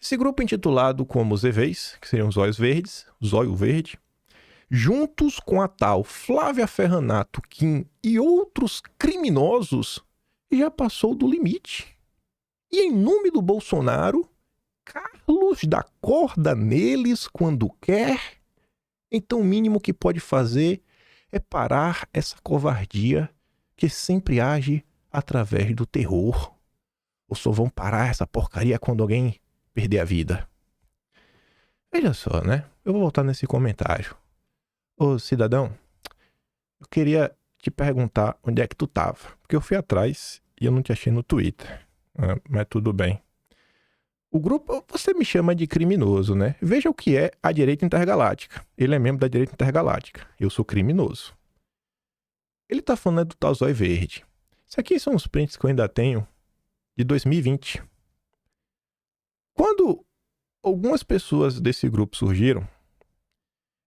Speaker 1: Esse grupo intitulado como os EVs, que seriam os Olhos Verdes, Zóio Verde, juntos com a tal Flávia Ferranato, Kim e outros criminosos, já passou do limite. E em nome do Bolsonaro, Carlos dá corda neles quando quer. Então o mínimo que pode fazer é parar essa covardia que sempre age através do terror. Ou só vão parar essa porcaria quando alguém perder a vida. Veja só, né? Eu vou voltar nesse comentário. Ô, cidadão, eu queria te perguntar onde é que tu tava. Porque eu fui atrás e eu não te achei no Twitter. Mas tudo bem. O grupo, você me chama de criminoso, né? Veja o que é a direita intergaláctica. Ele é membro da direita intergaláctica. Eu sou criminoso. Ele tá falando do tal Zóio Verde. Isso aqui são os prints que eu ainda tenho de 2020. Quando algumas pessoas desse grupo surgiram,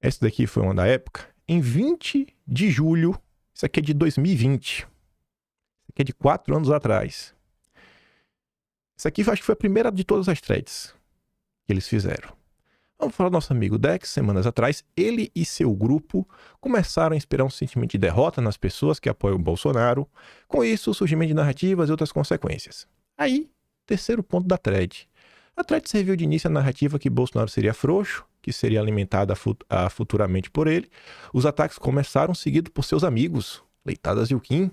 Speaker 1: essa daqui foi uma da época, em 20 de julho, isso aqui é de 2020. Isso aqui é de 4 anos atrás. Isso aqui acho que foi a primeira de todas as threads que eles fizeram. Vamos falar do nosso amigo Dex. Semanas atrás, ele e seu grupo começaram a inspirar um sentimento de derrota nas pessoas que apoiam o Bolsonaro. Com isso, o surgimento de narrativas e outras consequências. Aí, terceiro ponto da thread. A thread serviu de início à narrativa que Bolsonaro seria frouxo, que seria alimentada futuramente por ele. Os ataques começaram seguidos por seus amigos, Leitadas e o Kim.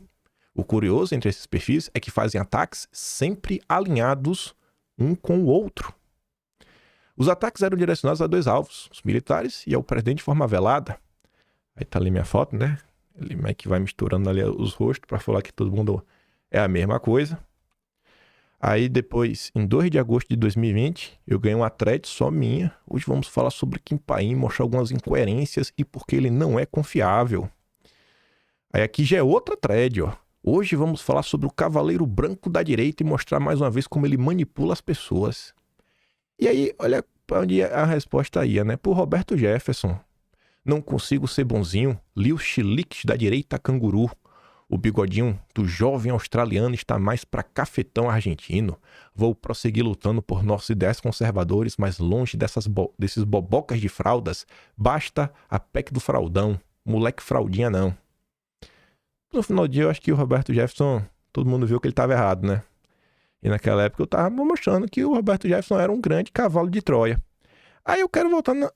Speaker 1: O curioso entre esses perfis é que fazem ataques sempre alinhados um com o outro. Os ataques eram direcionados a dois alvos, os militares e ao presidente de forma velada. Aí tá ali minha foto, né? Ele meio que vai misturando ali os rostos para falar que todo mundo é a mesma coisa. Aí depois, em 2 de agosto de 2020, eu ganhei uma thread só minha. Hoje vamos falar sobre Kim Paim, mostrar algumas incoerências e porque ele não é confiável. Aí aqui já é outra thread, ó. Hoje vamos falar sobre o cavaleiro branco da direita e mostrar mais uma vez como ele manipula as pessoas. E aí, olha para onde a resposta ia, né? Por Roberto Jefferson. Não consigo ser bonzinho. Li os chiliques da direita canguru. O bigodinho do jovem australiano está mais para cafetão argentino. Vou prosseguir lutando por nossas ideias conservadores, mas longe desses bobocas de fraldas. Basta a PEC do fraldão. Moleque fraldinha não. No final do dia, eu acho que o Roberto Jefferson, todo mundo viu que ele estava errado, né? E naquela época eu tava mostrando que o Roberto Jefferson era um grande cavalo de Troia. Aí eu quero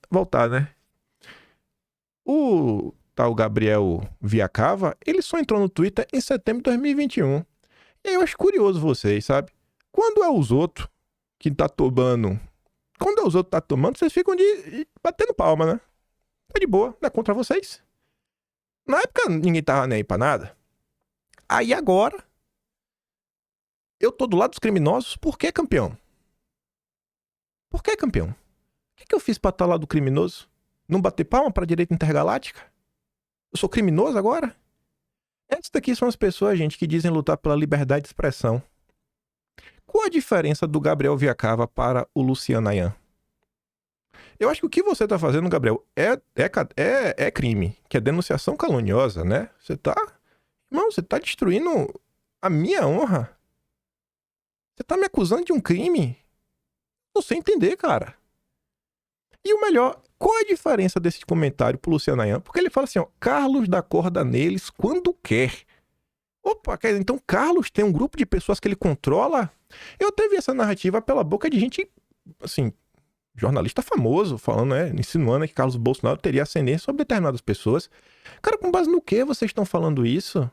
Speaker 1: voltar, né? O tal Gabriel Viacava, ele só entrou no Twitter em setembro de 2021. E aí eu acho curioso vocês, sabe? Quando é os outros que tá tomando... Quando é os outros que tá tomando, vocês ficam batendo palma, né? Tá de boa, não é contra vocês. Na época ninguém tava nem aí pra nada. Aí agora... Eu tô do lado dos criminosos, por que, campeão? Por que, campeão? O que eu fiz pra estar lá do criminoso? Não bater palma pra direita intergaláctica? Eu sou criminoso agora? Essas daqui são as pessoas, gente, que dizem lutar pela liberdade de expressão. Qual a diferença do Gabriel Viacava para o Luciano Ayan? Eu acho que o que você tá fazendo, Gabriel, é crime, que é denunciação caluniosa, né? Irmão, você tá destruindo a minha honra. Você tá me acusando de um crime? Não sei entender, cara. E o melhor, qual é a diferença desse comentário pro Luciano Ayan? Porque ele fala assim, ó, Carlos dá corda neles quando quer. Opa, então Carlos tem um grupo de pessoas que ele controla? Eu até vi essa narrativa pela boca de gente, assim, jornalista famoso, falando, insinuando que Carlos Bolsonaro teria ascendência sobre determinadas pessoas. Cara, com base no que vocês estão falando isso?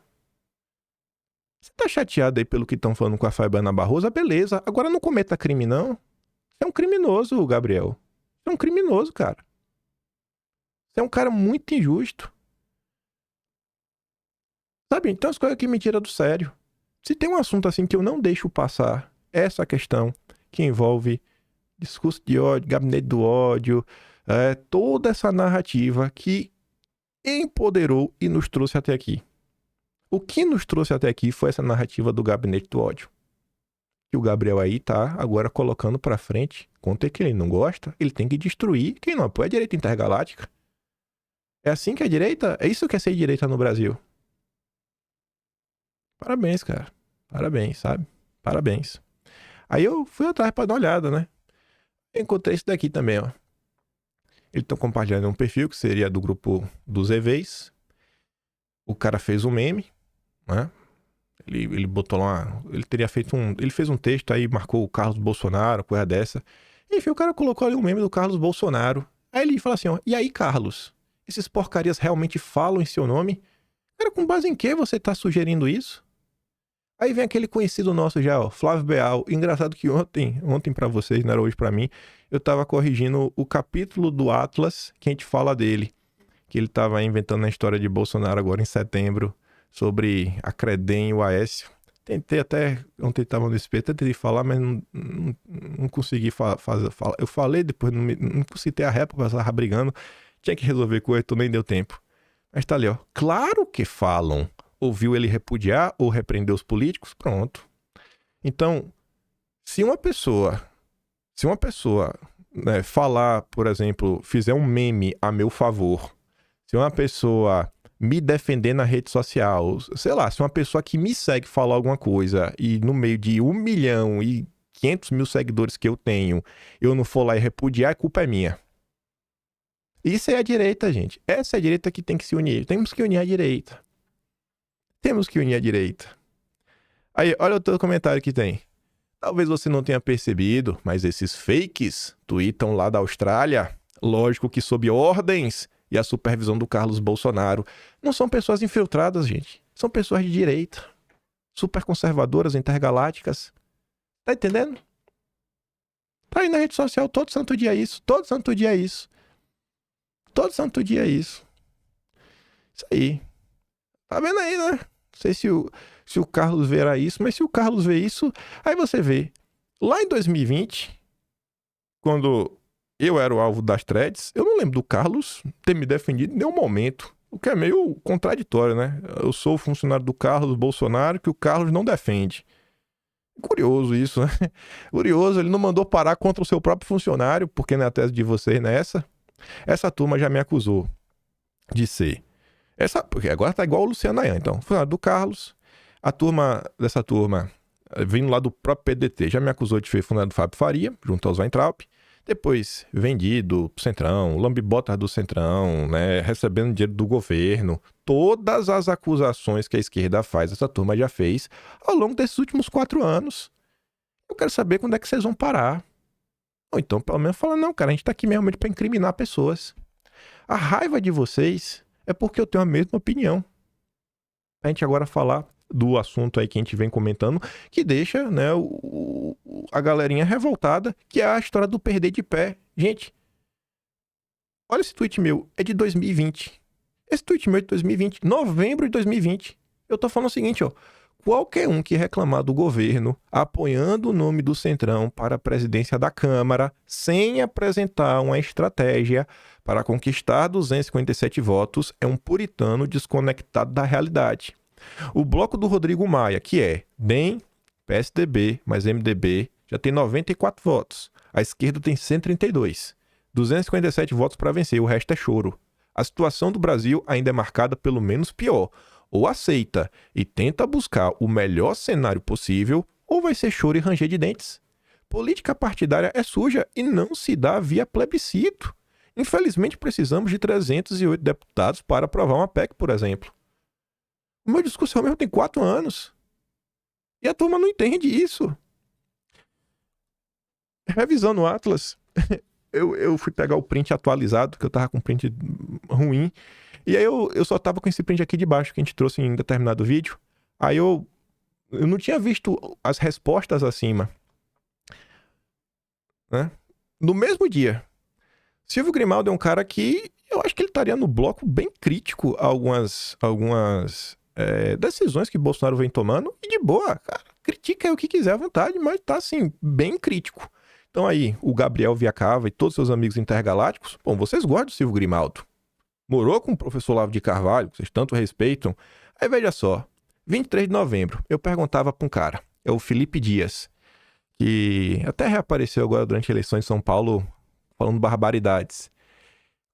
Speaker 1: Você tá chateado aí pelo que estão falando com a Fabiana Barroso? Beleza. Agora não cometa crime, não. Você é um criminoso, Gabriel. Você é um criminoso, cara. Você é um cara muito injusto. Sabe? Então as coisas que me tiram do sério. Se tem um assunto assim que eu não deixo passar, é essa questão que envolve discurso de ódio, gabinete do ódio, toda essa narrativa que empoderou e nos trouxe até aqui. O que nos trouxe até aqui foi essa narrativa do gabinete do ódio. Que o Gabriel aí tá agora colocando pra frente. Quanto é que ele não gosta, ele tem que destruir quem não apoia a direita intergaláctica. É assim que é direita? É isso que é ser direita no Brasil. Parabéns, cara. Parabéns, sabe? Parabéns. Aí eu fui atrás pra dar uma olhada, né? Eu encontrei esse daqui também, ó. Eles estão compartilhando um perfil que seria do grupo dos EVs. O cara fez um meme, né? Ele botou lá. Ele teria feito um. Ele fez um texto aí, marcou o Carlos Bolsonaro, coisa dessa. Enfim, o cara colocou ali um meme do Carlos Bolsonaro. Aí ele fala assim, ó. E aí, Carlos? Esses porcarias realmente falam em seu nome? Cara, com base em que você tá sugerindo isso? Aí vem aquele conhecido nosso já, ó, Flávio Beal. Engraçado que ontem pra vocês, não era hoje pra mim, eu tava corrigindo o capítulo do Atlas que a gente fala dele. Que ele tava inventando a história de Bolsonaro agora em setembro, sobre a Credem e o Aécio. Tentei até, ontem tava no SP, tentei falar, mas não consegui fazer. Eu falei, depois não consegui ter a réplica, eu tava brigando. Tinha que resolver coisa, nem deu tempo. Mas tá ali, ó. Claro que falam. Ouviu ele repudiar ou repreender os políticos? Pronto. Então, se uma pessoa, né, falar, por exemplo, fizer um meme a meu favor, se uma pessoa me defender na rede social, sei lá, se uma pessoa que me segue falar alguma coisa e no meio de 1.500.000 seguidores que eu tenho, eu não for lá e repudiar, a culpa é minha. Isso é a direita, gente. Essa é a direita que tem que se unir. Temos que unir a direita. Temos que unir a direita. Aí, olha o teu comentário que tem. Talvez você não tenha percebido, mas esses fakes tweetam lá da Austrália, lógico que sob ordens e a supervisão do Carlos Bolsonaro. Não são pessoas infiltradas, gente. São pessoas de direita. Super conservadoras, intergalácticas. Tá entendendo? Tá aí na rede social todo santo dia isso. Todo santo dia isso. Todo santo dia isso. Isso aí. Tá vendo aí, né? Não sei se o Carlos verá isso, mas se o Carlos vê isso, aí você vê. Lá em 2020, quando eu era o alvo das threads, eu não lembro do Carlos ter me defendido em nenhum momento. O que é meio contraditório, né? Eu sou funcionário do Carlos Bolsonaro que o Carlos não defende. Curioso isso, né? Curioso, ele não mandou parar contra o seu próprio funcionário, porque na tese de vocês nessa, essa turma já me acusou de ser. Porque agora tá igual o Luciano Ayan, então. Funcionário do Carlos, dessa turma, vindo lá do próprio PDT, já me acusou de ser funcionário do Fábio Faria, junto aos Weintraub. Depois, vendido pro Centrão, lambibotas do Centrão, né, recebendo dinheiro do governo. Todas as acusações que a esquerda faz, essa turma já fez ao longo desses últimos 4 anos. Eu quero saber quando é que vocês vão parar. Ou então, pelo menos, falar, não, cara, a gente tá aqui realmente pra incriminar pessoas. A raiva de vocês é porque eu tenho a mesma opinião. A gente agora falar do assunto aí que a gente vem comentando, que deixa, né, a galerinha revoltada, que é a história do perder de pé. Gente, olha esse tweet meu, é de 2020. Esse tweet meu é de 2020, novembro de 2020. Eu tô falando o seguinte, ó. Qualquer um que reclamar do governo apoiando o nome do Centrão para a presidência da Câmara sem apresentar uma estratégia para conquistar 257 votos é um puritano desconectado da realidade. O bloco do Rodrigo Maia, que é DEM, PSDB, mais MDB, já tem 94 votos. A esquerda tem 132. 257 votos para vencer, o resto é choro. A situação do Brasil ainda é marcada pelo menos pior. Ou aceita e tenta buscar o melhor cenário possível, ou vai ser choro e ranger de dentes. Política partidária é suja e não se dá via plebiscito. Infelizmente, precisamos de 308 deputados para aprovar uma PEC, por exemplo. O meu discurso mesmo tem 4 anos. E a turma não entende isso. Revisando o Atlas, eu fui pegar o print atualizado, que eu tava com print ruim. E aí eu só tava com esse print aqui de baixo que a gente trouxe em determinado vídeo. Aí eu não tinha visto as respostas acima. Né? No mesmo dia, Silvio Grimaldo é um cara que eu acho que ele estaria no bloco bem crítico a algumas decisões que Bolsonaro vem tomando. E de boa, cara, critica aí o que quiser à vontade, mas tá assim, bem crítico. Então aí, o Gabriel Viacava e todos seus amigos intergalácticos, bom, vocês gostam do Silvio Grimaldo. Morou com o professor Olavo de Carvalho, que vocês tanto respeitam. Aí veja só, 23 de novembro, eu perguntava pra um cara, é o Felipe Dias, que até reapareceu agora durante a eleição em São Paulo, falando barbaridades.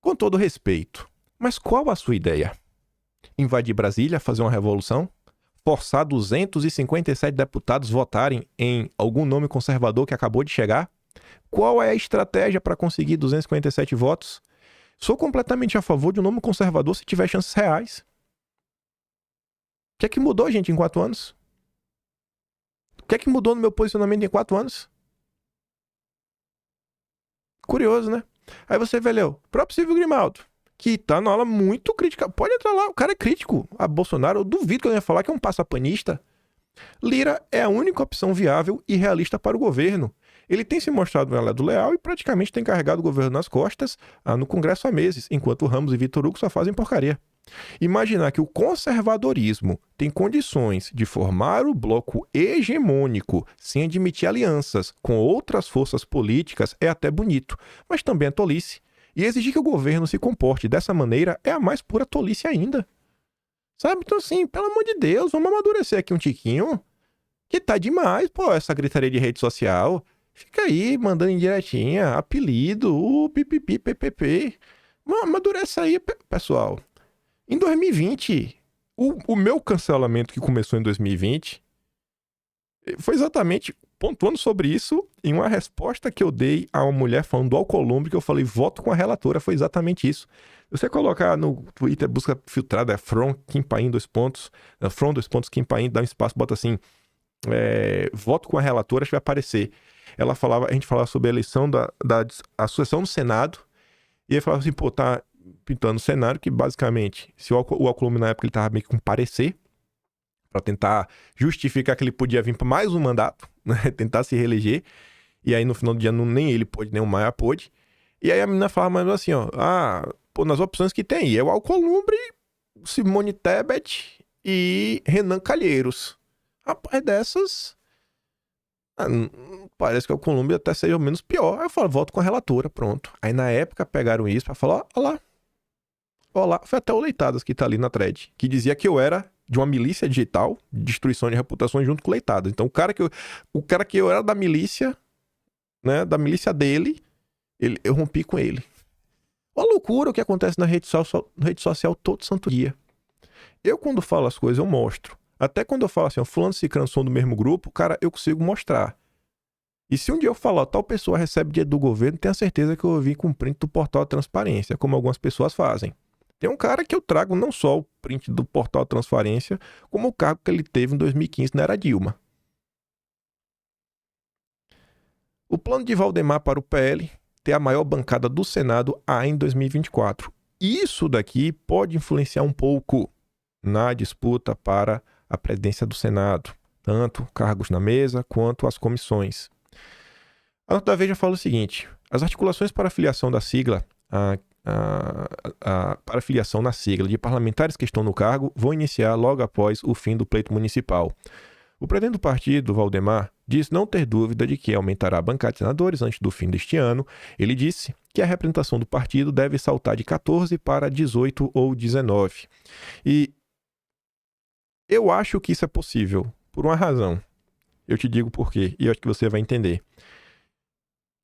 Speaker 1: Com todo respeito, mas qual a sua ideia? Invadir Brasília, fazer uma revolução? forçar 257 deputados votarem em algum nome conservador que acabou de chegar? Qual é a estratégia para conseguir 257 votos? Sou completamente a favor de um nome conservador se tiver chances reais. O que é que mudou, gente, em 4 anos? O que é que mudou no meu posicionamento em 4 anos? Curioso, né? Aí você vê, Léo, o próprio Silvio Grimaldo, que tá numa aula muito crítica. Pode entrar lá, o cara é crítico a Bolsonaro. Eu duvido que ele ia falar que é um passapanista. Lira é a única opção viável e realista para o governo. Ele tem se mostrado um aliado leal e praticamente tem carregado o governo nas costas no Congresso há meses, enquanto Ramos e Vitor Hugo só fazem porcaria. Imaginar que o conservadorismo tem condições de formar o bloco hegemônico sem admitir alianças com outras forças políticas é até bonito, mas também é tolice. E exigir que o governo se comporte dessa maneira é a mais pura tolice ainda. Sabe? Então, assim, pelo amor de Deus, vamos amadurecer aqui um tiquinho. Que tá demais, pô, essa gritaria de rede social. Fica aí mandando indiretinha, apelido, pipipi, ppp. Amadurece aí, pessoal. Em 2020, o meu cancelamento que começou em 2020 foi exatamente pontuando sobre isso em uma resposta que eu dei a uma mulher falando do Alcolumbre, que eu falei, voto com a relatora, foi exatamente isso. Você colocar no Twitter, busca filtrada, from, Kim Paim, from, Kim Paim, dá um espaço, bota assim, voto com a relatora, acho que vai aparecer. A gente falava sobre a eleição da sucessão no Senado, e ele falava assim, pô, tá pintando o cenário que basicamente, se o Alcolumbre na época ele tava meio que com parecer, para tentar justificar que ele podia vir para mais um mandato, né? Tentar se reeleger, e aí no final do dia nem ele pôde, nem o Maia pôde, e aí a menina falava mais assim, ó, pô, nas opções que tem aí, é o Alcolumbre, Simone Tebet e Renan Calheiros. Rapaz, dessas... parece que o Alcolumbre até seja o menos pior. Aí eu falo, volto com a relatora, pronto. Aí na época pegaram isso pra falar, ó lá. Foi até o Leitadas que tá ali na thread, que dizia que eu era de uma milícia digital, de destruição de reputações junto com o Leitadas. Então o cara que eu era da milícia, né, da milícia dele, eu rompi com ele. Uma loucura o que acontece na rede social todo santo dia. Eu quando falo as coisas eu mostro. Até quando eu falo assim, fulano e cicrano são do mesmo grupo, cara, eu consigo mostrar. E se um dia eu falar, tal pessoa recebe dinheiro do governo, tenha certeza que eu vim com print do portal de transparência, como algumas pessoas fazem. Tem um cara que eu trago não só o print do portal de transparência, como o cargo que ele teve em 2015 na era Dilma. O plano de Valdemar para o PL ter a maior bancada do Senado em 2024. Isso daqui pode influenciar um pouco na disputa para a presidência do Senado, tanto cargos na mesa quanto as comissões. A nota da Veja fala o seguinte: as articulações para a filiação da sigla, para a filiação na sigla de parlamentares que estão no cargo vão iniciar logo após o fim do pleito municipal. O presidente do partido, Valdemar, diz não ter dúvida de que aumentará a bancada de senadores antes do fim deste ano. Ele disse que a representação do partido deve saltar de 14 para 18 ou 19. E eu acho que isso é possível, por uma razão. Eu te digo por quê, e eu acho que você vai entender.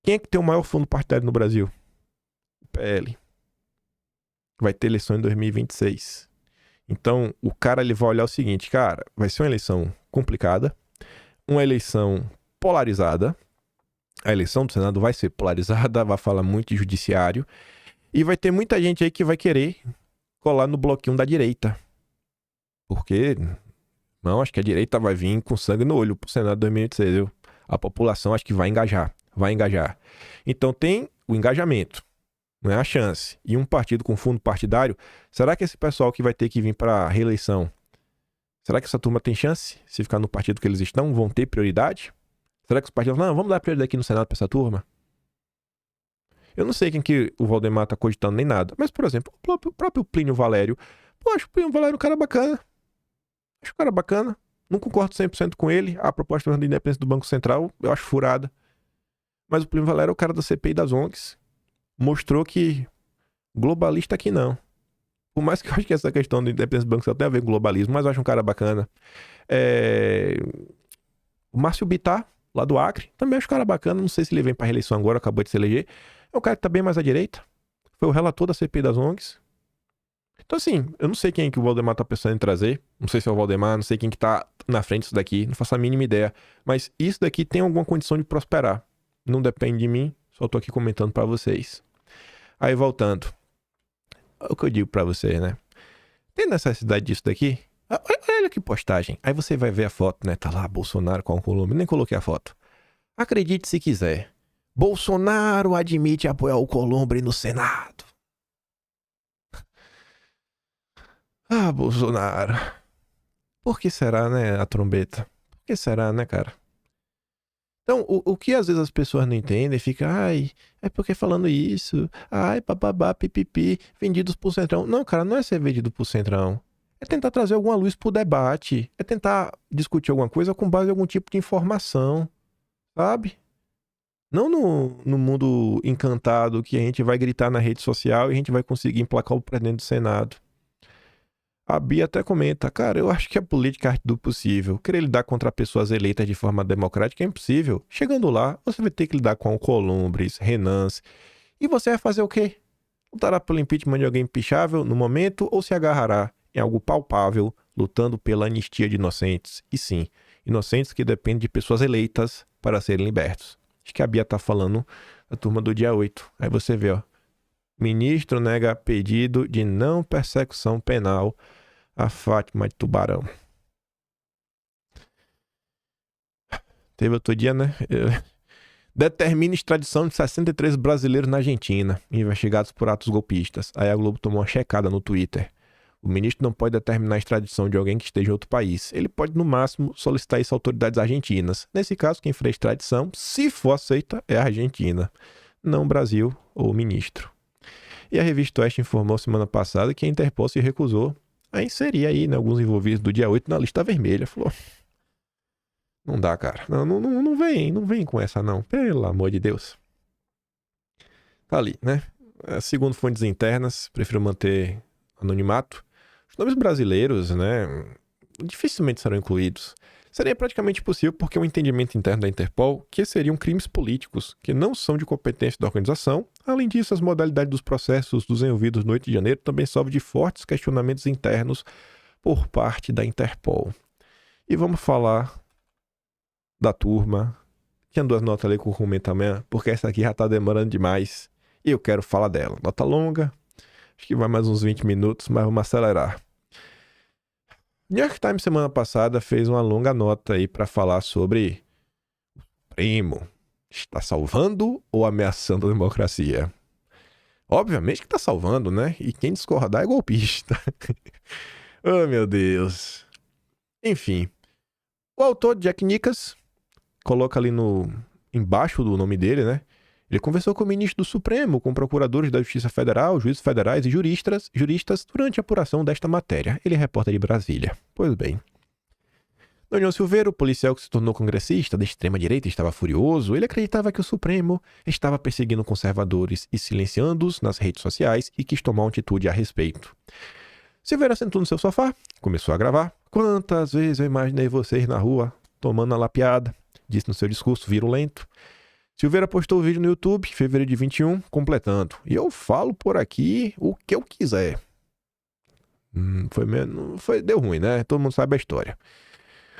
Speaker 1: Quem é que tem o maior fundo partidário no Brasil? O PL. Vai ter eleição em 2026. Então, o cara ele vai olhar o seguinte, cara, vai ser uma eleição complicada, uma eleição polarizada, a eleição do Senado vai ser polarizada, vai falar muito de judiciário, e vai ter muita gente aí que vai querer colar no bloquinho da direita. Porque, não, acho que a direita vai vir com sangue no olho pro Senado 2026, viu? A população acho que vai engajar. Então tem o engajamento, não é a chance. E um partido com fundo partidário, será que esse pessoal que vai ter que vir para a reeleição, será que essa turma tem chance? Se ficar no partido que eles estão, vão ter prioridade? Será que os partidos não, vamos dar prioridade aqui no Senado para essa turma? Eu não sei quem que o Valdemar tá cogitando nem nada, mas, por exemplo, o próprio Plínio Valério, pô, acho o Plínio Valério um cara bacana. Não concordo 100% com ele. A proposta de independência do Banco Central, eu acho furada. Mas o Plínio Valério é o cara da CPI das ONGs. Mostrou que globalista aqui não. Por mais que eu acho que essa questão da independência do Banco Central tem a ver com globalismo, mas eu acho um cara bacana. O Márcio Bittar, lá do Acre, também acho um cara bacana. Não sei se ele vem pra reeleição agora, acabou de se eleger. É um cara que tá bem mais à direita. Foi o relator da CPI das ONGs. Então, assim, eu não sei quem é que o Valdemar tá pensando em trazer. Não sei se é o Valdemar, não sei quem que tá na frente disso daqui. Não faço a mínima ideia. Mas isso daqui tem alguma condição de prosperar. Não depende de mim, só tô aqui comentando pra vocês. Aí, voltando. É o que eu digo pra você, né? Tem necessidade disso daqui? Olha que postagem. Aí você vai ver a foto, né? Tá lá, Bolsonaro com o Colombo. Nem coloquei a foto. Acredite se quiser. Bolsonaro admite apoiar o Colombo no Senado. Ah, Bolsonaro. Por que será, né, a trombeta? Por que será, né, cara? Então, o que às vezes as pessoas não entendem, fica, ai, é porque falando isso, ai, bababá, pipipi, vendidos pro Centrão. Não, cara, não é ser vendido pro Centrão. É tentar trazer alguma luz pro debate. É tentar discutir alguma coisa com base em algum tipo de informação, sabe? Não no mundo encantado que a gente vai gritar na rede social e a gente vai conseguir emplacar o presidente do Senado. A Bia até comenta, cara, eu acho que a política é a arte do possível. Querer lidar contra pessoas eleitas de forma democrática é impossível. Chegando lá, você vai ter que lidar com Alcolombres, Renans. E você vai fazer o quê? Lutará pelo impeachment de alguém pichável no momento ou se agarrará em algo palpável, lutando pela anistia de inocentes? E sim, inocentes que dependem de pessoas eleitas para serem libertos. Acho que a Bia tá falando da turma do dia 8. Aí você vê, ó. Ministro nega pedido de não persecução penal a Fátima de Tubarão. Teve outro dia, né? Determina extradição de 63 brasileiros na Argentina, investigados por atos golpistas. Aí a Globo tomou uma checada no Twitter. O ministro não pode determinar a extradição de alguém que esteja em outro país. Ele pode, no máximo, solicitar isso a autoridades argentinas. Nesse caso, quem fará a extradição, se for aceita, é a Argentina, não o Brasil ou o ministro. E a revista Oeste informou semana passada que a Interpol se recusou a inserir aí, né, alguns envolvidos do dia 8 na lista vermelha. Falou, não dá, cara. Não vem com essa não. Pelo amor de Deus. Tá ali, né? Segundo fontes internas, prefiro manter anonimato. Os nomes brasileiros, né, dificilmente serão incluídos. Seria praticamente impossível porque o entendimento interno da Interpol que seriam crimes políticos, que não são de competência da organização. Além disso, as modalidades dos processos dos envolvidos no 8 de janeiro também sofrem de fortes questionamentos internos por parte da Interpol. E vamos falar da turma. Tinha duas notas ali com o Rumem também, porque essa aqui já tá demorando demais. E eu quero falar dela. Nota longa, acho que vai mais uns 20 minutos, mas vamos acelerar. New York Times semana passada fez uma longa nota aí para falar sobre o Supremo está salvando ou ameaçando a democracia. Obviamente que tá salvando, né? E quem discordar é golpista. Oh, meu Deus. Enfim, o autor Jack Nickas coloca ali embaixo do nome dele, né? Ele conversou com o ministro do Supremo, com procuradores da Justiça Federal, juízes federais e juristas durante a apuração desta matéria. Ele é repórter de Brasília. Pois bem. Daniel Silveira, o policial que se tornou congressista da extrema-direita, estava furioso. Ele acreditava que o Supremo estava perseguindo conservadores e silenciando-os nas redes sociais e quis tomar uma atitude a respeito. Silveira sentou no seu sofá, começou a gravar. Quantas vezes eu imaginei vocês na rua tomando a lapiada, disse no seu discurso virulento. Silveira postou o vídeo no YouTube, em fevereiro de 21, completando. E eu falo por aqui o que eu quiser. Deu ruim, né? Todo mundo sabe a história.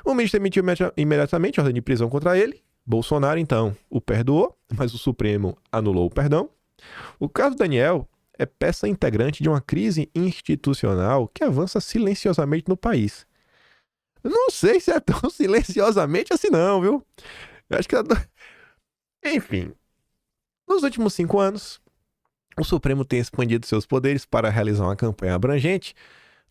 Speaker 1: O ministro emitiu imediatamente ordem de prisão contra ele. Bolsonaro, então, o perdoou, mas o Supremo anulou o perdão. O caso Daniel é peça integrante de uma crise institucional que avança silenciosamente no país. Não sei se é tão silenciosamente assim não, viu? Eu acho que... Enfim, nos últimos 5 anos, o Supremo tem expandido seus poderes para realizar uma campanha abrangente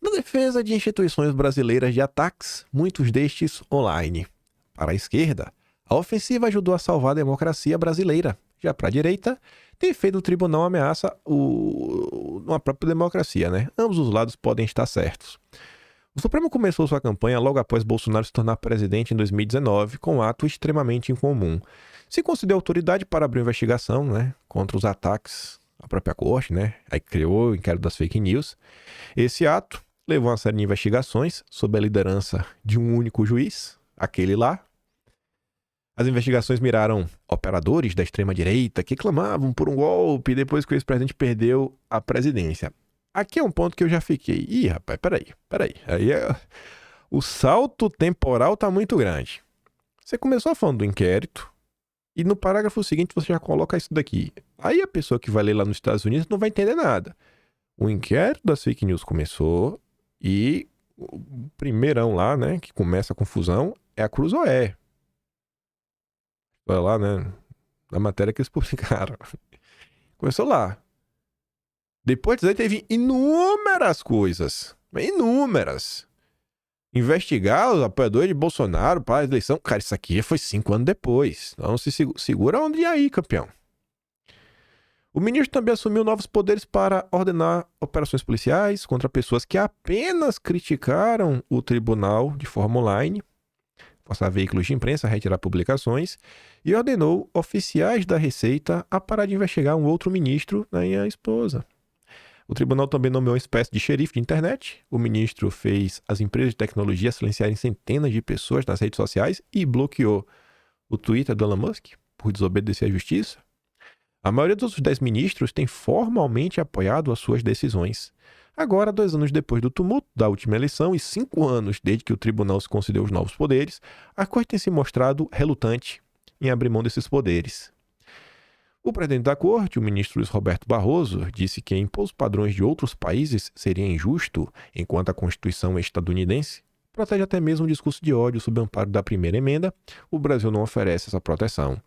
Speaker 1: na defesa de instituições brasileiras de ataques, muitos destes online. Para a esquerda, a ofensiva ajudou a salvar a democracia brasileira. Já para a direita, tem feito o tribunal ameaça uma própria democracia, né? Ambos os lados podem estar certos. O Supremo começou sua campanha logo após Bolsonaro se tornar presidente em 2019, com um ato extremamente incomum. Se concedeu autoridade para abrir uma investigação, né, contra os ataques à própria corte, né? Aí criou o inquérito das fake news. Esse ato levou a uma série de investigações sob a liderança de um único juiz, aquele lá. As investigações miraram operadores da extrema-direita que clamavam por um golpe depois que o ex-presidente perdeu a presidência. Aqui é um ponto que eu já fiquei. Ih, rapaz, peraí. O salto temporal tá muito grande. Você começou falando do inquérito e no parágrafo seguinte você já coloca isso daqui. Aí a pessoa que vai ler lá nos Estados Unidos não vai entender nada. O inquérito das fake news começou e o primeirão lá, né, que começa a confusão é a Cruzoé. Vai lá, né, na matéria que eles publicaram. Começou lá. Depois disso aí teve inúmeras coisas. Inúmeras. Investigar os apoiadores de Bolsonaro para a eleição. Cara, isso aqui foi 5 anos depois. Então se segura onde aí, campeão. O ministro também assumiu novos poderes para ordenar operações policiais contra pessoas que apenas criticaram o tribunal de forma online, forçar veículos de imprensa a retirar publicações, e ordenou oficiais da Receita a parar de investigar um outro ministro, né, e a esposa. O tribunal também nomeou uma espécie de xerife de internet. O ministro fez as empresas de tecnologia silenciarem centenas de pessoas nas redes sociais e bloqueou o Twitter do Elon Musk por desobedecer à justiça. A maioria dos outros 10 ministros tem formalmente apoiado as suas decisões. Agora, 2 anos depois do tumulto da última eleição e 5 anos desde que o tribunal se concedeu os novos poderes, a corte tem se mostrado relutante em abrir mão desses poderes. O presidente da corte, o ministro Luiz Roberto Barroso, disse que impor os padrões de outros países seria injusto, enquanto a Constituição estadunidense protege até mesmo o discurso de ódio sob o amparo da primeira emenda. O Brasil não oferece essa proteção.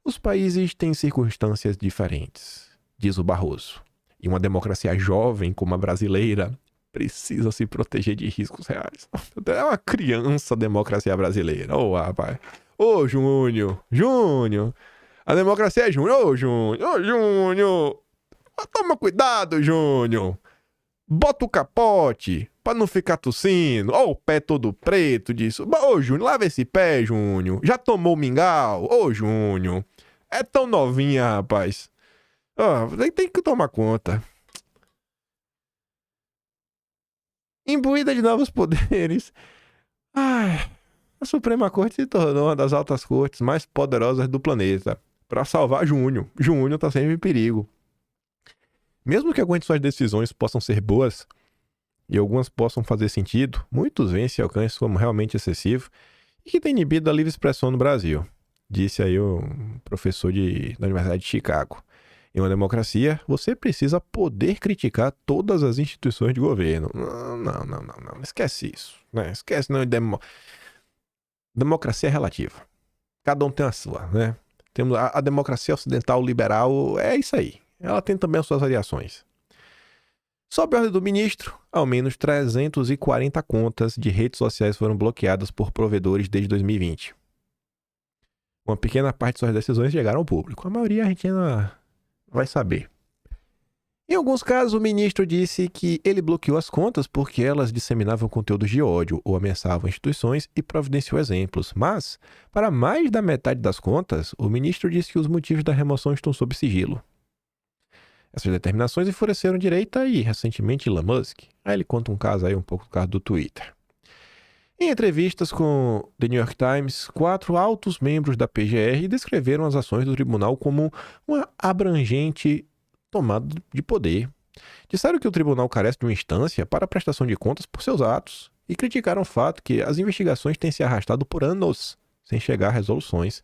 Speaker 1: Os países têm circunstâncias diferentes, diz o Barroso. E uma democracia jovem como a brasileira precisa se proteger de riscos reais. É uma criança a democracia brasileira. Ô, rapaz. Ô, Júnior. A democracia é Júnior. Ô, Júnior. Toma cuidado, Júnior. Bota o capote pra não ficar tossindo. Ó, o pé todo preto disso. Ô, Júnior, lava esse pé, Júnior. Já tomou mingau? Ô, Júnior. É tão novinha, rapaz. Ó, tem que tomar conta. Imbuída de novos poderes. Ai, a Suprema Corte se tornou uma das altas cortes mais poderosas do planeta. Pra salvar Júnior. Júnior tá sempre em perigo. Mesmo que algumas de suas decisões possam ser boas e algumas possam fazer sentido, muitos veem esse alcance como realmente excessivo e que tem inibido a livre expressão no Brasil, disse aí o professor da Universidade de Chicago. Em uma democracia, você precisa poder criticar todas as instituições de governo. Não. Esquece isso. Né? Esquece, não. Democracia é relativa. Cada um tem a sua, né? Temos a democracia ocidental liberal, é isso aí. Ela tem também as suas variações. Sob a ordem do ministro, ao menos 340 contas de redes sociais foram bloqueadas por provedores desde 2020. Uma pequena parte de suas decisões chegaram ao público. A maioria a gente ainda vai saber. Em alguns casos, o ministro disse que ele bloqueou as contas porque elas disseminavam conteúdos de ódio ou ameaçavam instituições e providenciou exemplos. Mas, para mais da metade das contas, o ministro disse que os motivos da remoção estão sob sigilo. Essas determinações enfureceram direita e, recentemente, Elon Musk. Aí ele conta um caso aí, um pouco do caso do Twitter. Em entrevistas com The New York Times, 4 altos membros da PGR descreveram as ações do tribunal como uma abrangente tomada de poder. Disseram que o tribunal carece de uma instância para a prestação de contas por seus atos e criticaram o fato que as investigações têm se arrastado por anos sem chegar a resoluções.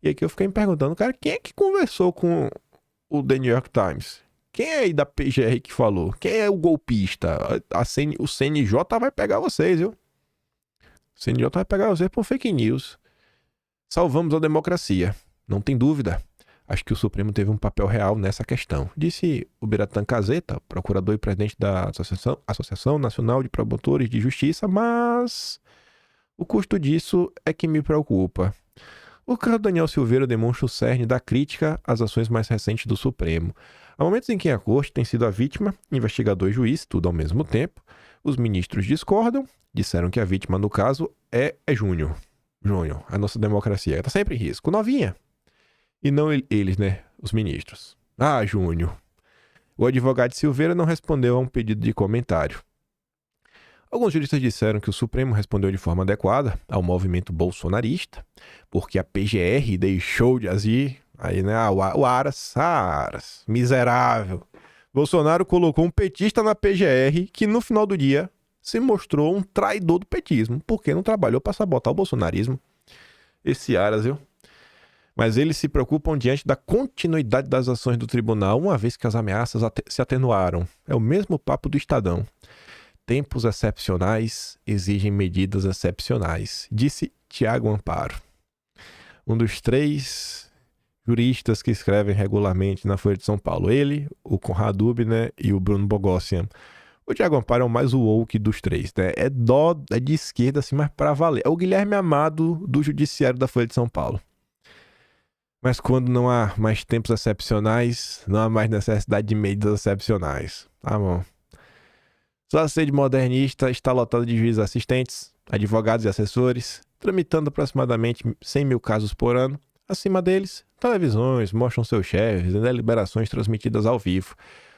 Speaker 1: E aqui eu fiquei me perguntando, cara, quem é que conversou com o The New York Times? Quem é aí da PGR que falou? Quem é o golpista? O CNJ vai pegar vocês, viu? O CNJ vai pegar vocês por fake news. Salvamos a democracia. Não tem dúvida. Acho que o Supremo teve um papel real nessa questão. Disse o Biratan Caseta, procurador e presidente da Associação Nacional de Promotores de Justiça, mas o custo disso é que me preocupa. O caso Daniel Silveira demonstra o cerne da crítica às ações mais recentes do Supremo. Há momentos em que a corte tem sido a vítima, investigador e juiz, tudo ao mesmo tempo. Os ministros discordam, disseram que a vítima, no caso, é Júnior. Júnior, a nossa democracia está sempre em risco. Novinha. E não eles, né? Os ministros. Ah, Júnior. O advogado Silveira não respondeu a um pedido de comentário. Alguns juristas disseram que o Supremo respondeu de forma adequada ao movimento bolsonarista, porque a PGR deixou de agir. Aí, né? O Aras, miserável. Bolsonaro colocou um petista na PGR que no final do dia se mostrou um traidor do petismo, porque não trabalhou para sabotar o bolsonarismo. Esse Aras, viu? Mas eles se preocupam diante da continuidade das ações do tribunal, uma vez que as ameaças se atenuaram. É o mesmo papo do Estadão. Tempos excepcionais exigem medidas excepcionais, disse Tiago Amparo, um dos 3 juristas que escrevem regularmente na Folha de São Paulo. Ele, o Conrad Dubner e o Bruno Bogossian. O Tiago Amparo é o mais woke dos 3, né? É de esquerda, assim, mas pra valer. É o Guilherme Amado do Judiciário da Folha de São Paulo. Mas quando não há mais tempos excepcionais, não há mais necessidade de medidas excepcionais. Tá bom. Só a sede modernista está lotada de juízes assistentes, advogados e assessores, tramitando aproximadamente 100 mil casos por ano. Acima deles, televisões mostram seus chefes em deliberações transmitidas ao vivo,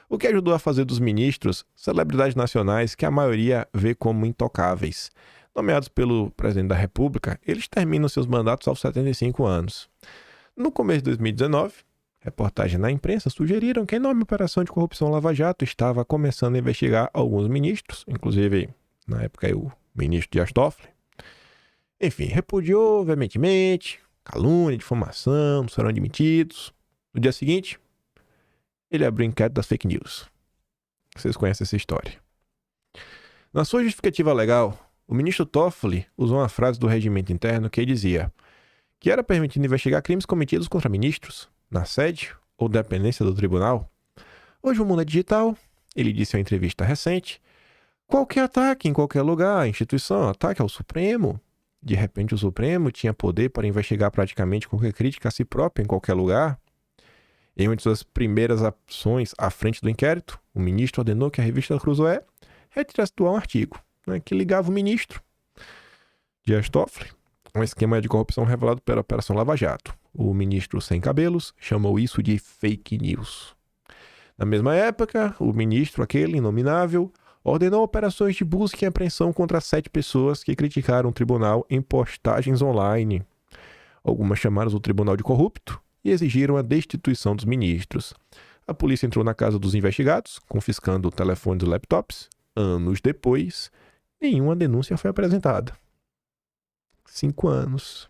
Speaker 1: o que ajudou a fazer dos ministros celebridades nacionais que a maioria vê como intocáveis. Nomeados pelo presidente da República, eles terminam seus mandatos aos 75 anos. No começo de 2019, reportagens na imprensa sugeriram que a enorme operação de corrupção Lava Jato estava começando a investigar alguns ministros, inclusive, na época, o ministro Dias Toffoli. Enfim, repudiou veementemente, calúnia, difamação, não serão admitidos. No dia seguinte, ele abriu inquérito das fake news. Vocês conhecem essa história. Na sua justificativa legal, o ministro Toffoli usou uma frase do regimento interno que dizia que era permitido investigar crimes cometidos contra ministros, na sede ou dependência do tribunal. Hoje o mundo é digital, ele disse em uma entrevista recente. Qualquer ataque em qualquer lugar, instituição, ataque ao Supremo. De repente o Supremo tinha poder para investigar praticamente qualquer crítica a si próprio em qualquer lugar. Em uma de suas primeiras ações à frente do inquérito, o ministro ordenou que a revista Cruzoé retirasse do ar um artigo, que ligava o ministro Dias Toffoli um esquema de corrupção revelado pela Operação Lava Jato. O ministro Sem Cabelos chamou isso de fake news. Na mesma época, o ministro, aquele inominável, ordenou operações de busca e apreensão contra 7 pessoas que criticaram o tribunal em postagens online. Algumas chamaram o tribunal de corrupto e exigiram a destituição dos ministros. A polícia entrou na casa dos investigados, confiscando telefones e laptops. Anos depois, nenhuma denúncia foi apresentada. 5 anos.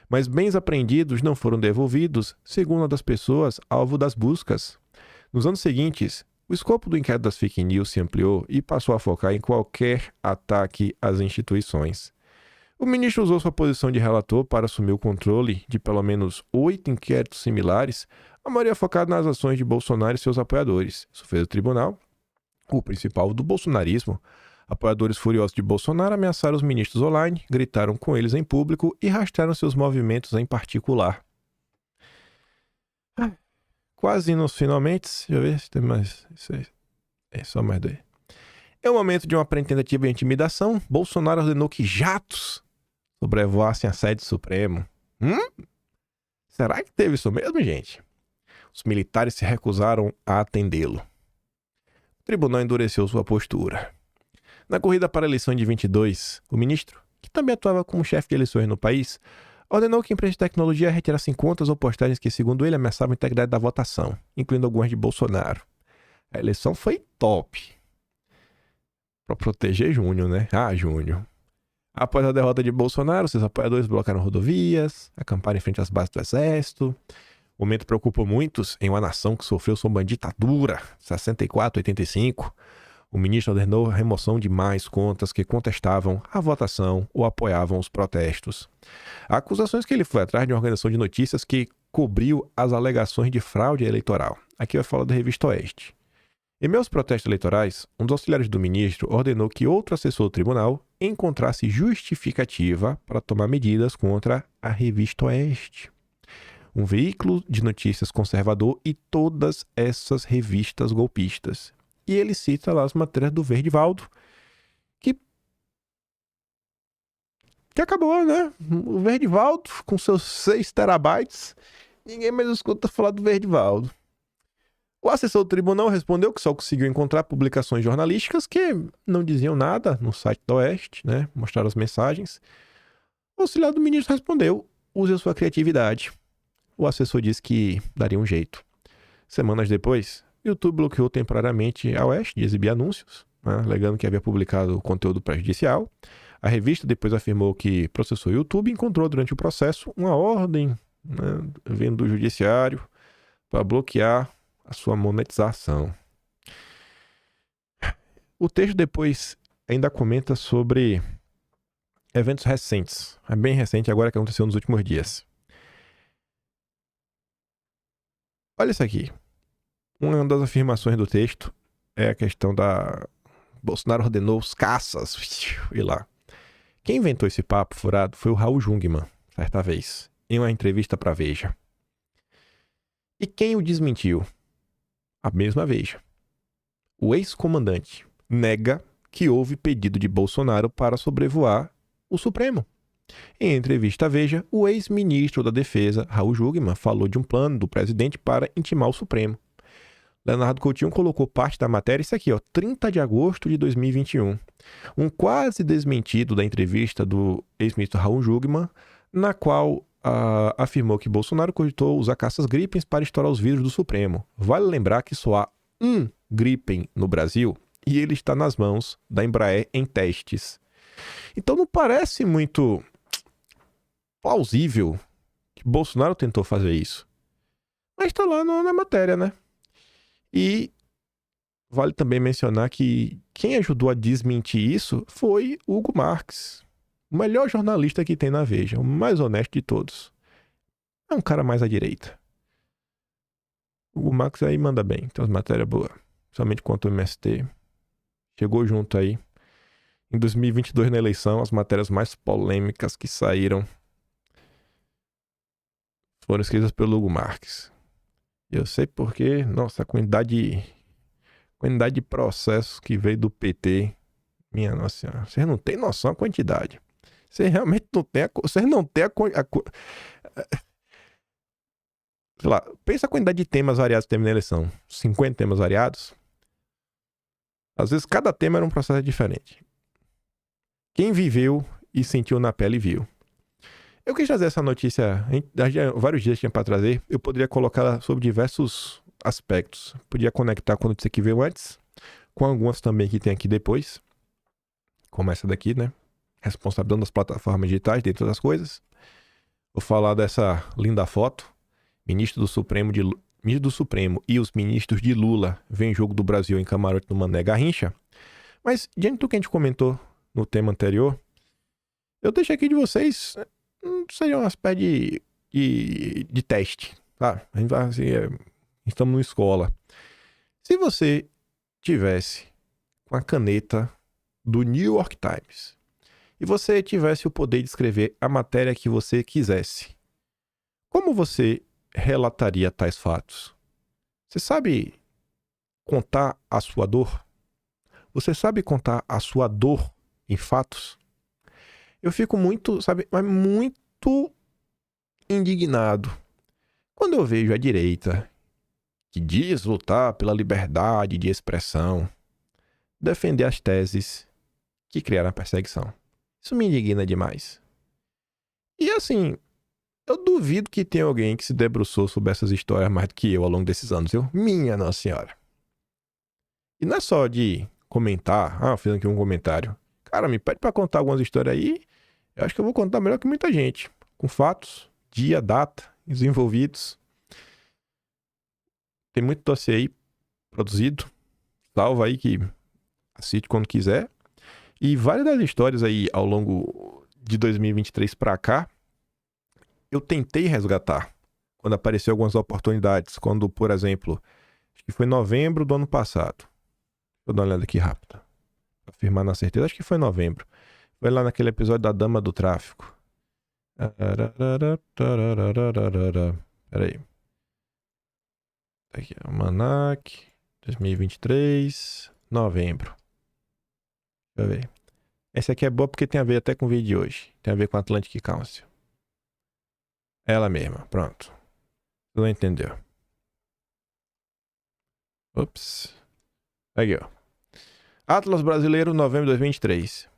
Speaker 1: Mas bens apreendidos não foram devolvidos, segundo uma das pessoas alvo das buscas. Nos anos seguintes, o escopo do inquérito das fake news se ampliou e passou a focar em qualquer ataque às instituições. O ministro usou sua posição de relator para assumir o controle de pelo menos 8 inquéritos similares, a maioria focada nas ações de Bolsonaro e seus apoiadores. Isso fez o tribunal, o principal do bolsonarismo. Apoiadores furiosos de Bolsonaro ameaçaram os ministros online, gritaram com eles em público e rastrearam seus movimentos em particular. Quase nos finalmente, deixa eu ver se tem mais. Isso aí. É só mais 2. Em um momento de uma tentativa de intimidação, Bolsonaro ordenou que jatos sobrevoassem a sede do Supremo. Será que teve isso mesmo, gente? Os militares se recusaram a atendê-lo. O tribunal endureceu sua postura. Na corrida para a eleição de 22, o ministro, que também atuava como chefe de eleições no país, ordenou que empresas de tecnologia retirassem contas ou postagens que, segundo ele, ameaçavam a integridade da votação, incluindo algumas de Bolsonaro. A eleição foi top. Para proteger Júnior, né? Júnior. Após a derrota de Bolsonaro, seus apoiadores bloquearam rodovias, acamparam em frente às bases do exército. O momento preocupou muitos em uma nação que sofreu sob uma ditadura, 64, 85. O ministro ordenou a remoção de mais contas que contestavam a votação ou apoiavam os protestos. Há acusações que ele foi atrás de uma organização de notícias que cobriu as alegações de fraude eleitoral. Aqui vai falar da Revista Oeste. Em meus protestos eleitorais, um dos auxiliares do ministro ordenou que outro assessor do tribunal encontrasse justificativa para tomar medidas contra a Revista Oeste, um veículo de notícias conservador, e todas essas revistas golpistas. E ele cita lá as matérias do Verdivaldo, que acabou, né? O Verdivaldo, com seus 6 terabytes, ninguém mais escuta falar do Verdivaldo. O assessor do tribunal respondeu que só conseguiu encontrar publicações jornalísticas que não diziam nada no site da Oeste, né? Mostraram as mensagens. O auxiliar do ministro respondeu: use a sua criatividade. O assessor disse que daria um jeito. Semanas depois, O YouTube bloqueou temporariamente a Oeste de exibir anúncios, né, alegando que havia publicado conteúdo prejudicial. A revista depois afirmou que processou o YouTube e encontrou durante o processo uma ordem, né, vindo do judiciário para bloquear a sua monetização. O texto depois ainda comenta sobre eventos recentes. É bem recente agora, que aconteceu nos últimos dias. Olha isso aqui. Uma das afirmações do texto é a questão da... Bolsonaro ordenou os caças. E lá. Quem inventou esse papo furado foi o Raul Jungmann, certa vez, em uma entrevista para Veja. E quem o desmentiu? A mesma Veja. O ex-comandante nega que houve pedido de Bolsonaro para sobrevoar o Supremo. Em entrevista à Veja, o ex-ministro da Defesa, Raul Jungmann, falou de um plano do presidente para intimar o Supremo. Leonardo Coutinho colocou parte da matéria, isso aqui, 30 de agosto de 2021. Um quase desmentido da entrevista do ex-ministro Raul Jungmann, na qual afirmou que Bolsonaro cogitou usar caças Gripen para estourar os vidros do Supremo. Vale lembrar que só há um Gripen no Brasil e ele está nas mãos da Embraer em testes. Então não parece muito plausível que Bolsonaro tentou fazer isso. Mas está lá na matéria, né? E vale também mencionar que quem ajudou a desmentir isso foi Hugo Marques, o melhor jornalista que tem na Veja, o mais honesto de todos. É um cara mais à direita. Hugo Marques aí manda bem, tem umas matérias boas, principalmente quanto ao MST. Chegou junto aí. Em 2022, na eleição, as matérias mais polêmicas que saíram foram escritas pelo Hugo Marques. Eu sei porque, nossa, a quantidade de processos que veio do PT, minha nossa senhora, vocês não têm noção da quantidade. Vocês realmente não têm vocês não têm sei lá, pensa a quantidade de temas variados que teve na eleição. 50 temas variados. Às vezes cada tema era um processo diferente. Quem viveu e sentiu na pele viu. Eu quis trazer essa notícia, vários dias tinha para trazer, eu poderia colocá-la sobre diversos aspectos. Podia conectar com a notícia que veio antes, com algumas também que tem aqui depois, como essa daqui, né? Responsabilidade das plataformas digitais, dentre outras coisas. Vou falar dessa linda foto. Ministro do Supremo e os ministros de Lula veem jogo do Brasil em camarote no Mané Garrincha. Mas, diante do que a gente comentou no tema anterior, eu deixei aqui de vocês... seria uma espécie de teste, tá? A gente vai, assim, estamos numa escola. Se você tivesse com a caneta do New York Times e você tivesse o poder de escrever a matéria que você quisesse, como você relataria tais fatos? Você sabe contar a sua dor? Você sabe contar a sua dor em fatos? Eu fico muito, mas muito indignado quando eu vejo a direita, que diz lutar pela liberdade de expressão, defender as teses que criaram a perseguição. Isso me indigna demais. E assim, eu duvido que tenha alguém que se debruçou sobre essas histórias mais do que eu ao longo desses anos, viu? Minha Nossa Senhora. E não é só de comentar, fiz aqui um comentário. Cara, me pede pra contar algumas histórias aí, eu acho que eu vou contar melhor que muita gente. Com fatos, dia, data, os envolvidos. Tem muito dossiê aí produzido. Salva aí que assiste quando quiser. E várias das histórias aí ao longo de 2023 pra cá, eu tentei resgatar. Quando apareceu algumas oportunidades. Quando, por exemplo, acho que foi novembro do ano passado. Deixa eu dar uma olhada aqui rápido. Pra afirmar na certeza, acho que foi novembro. Foi lá naquele episódio da Dama do Tráfico. Peraí. Aqui, Almanac 2023, novembro. Deixa eu ver. Essa aqui é boa porque tem a ver até com o vídeo de hoje. Tem a ver com Atlantic Council. Ela mesma, pronto. Você não entendeu. Ops. Aqui, ó. Atlas Brasileiro, novembro de 2023.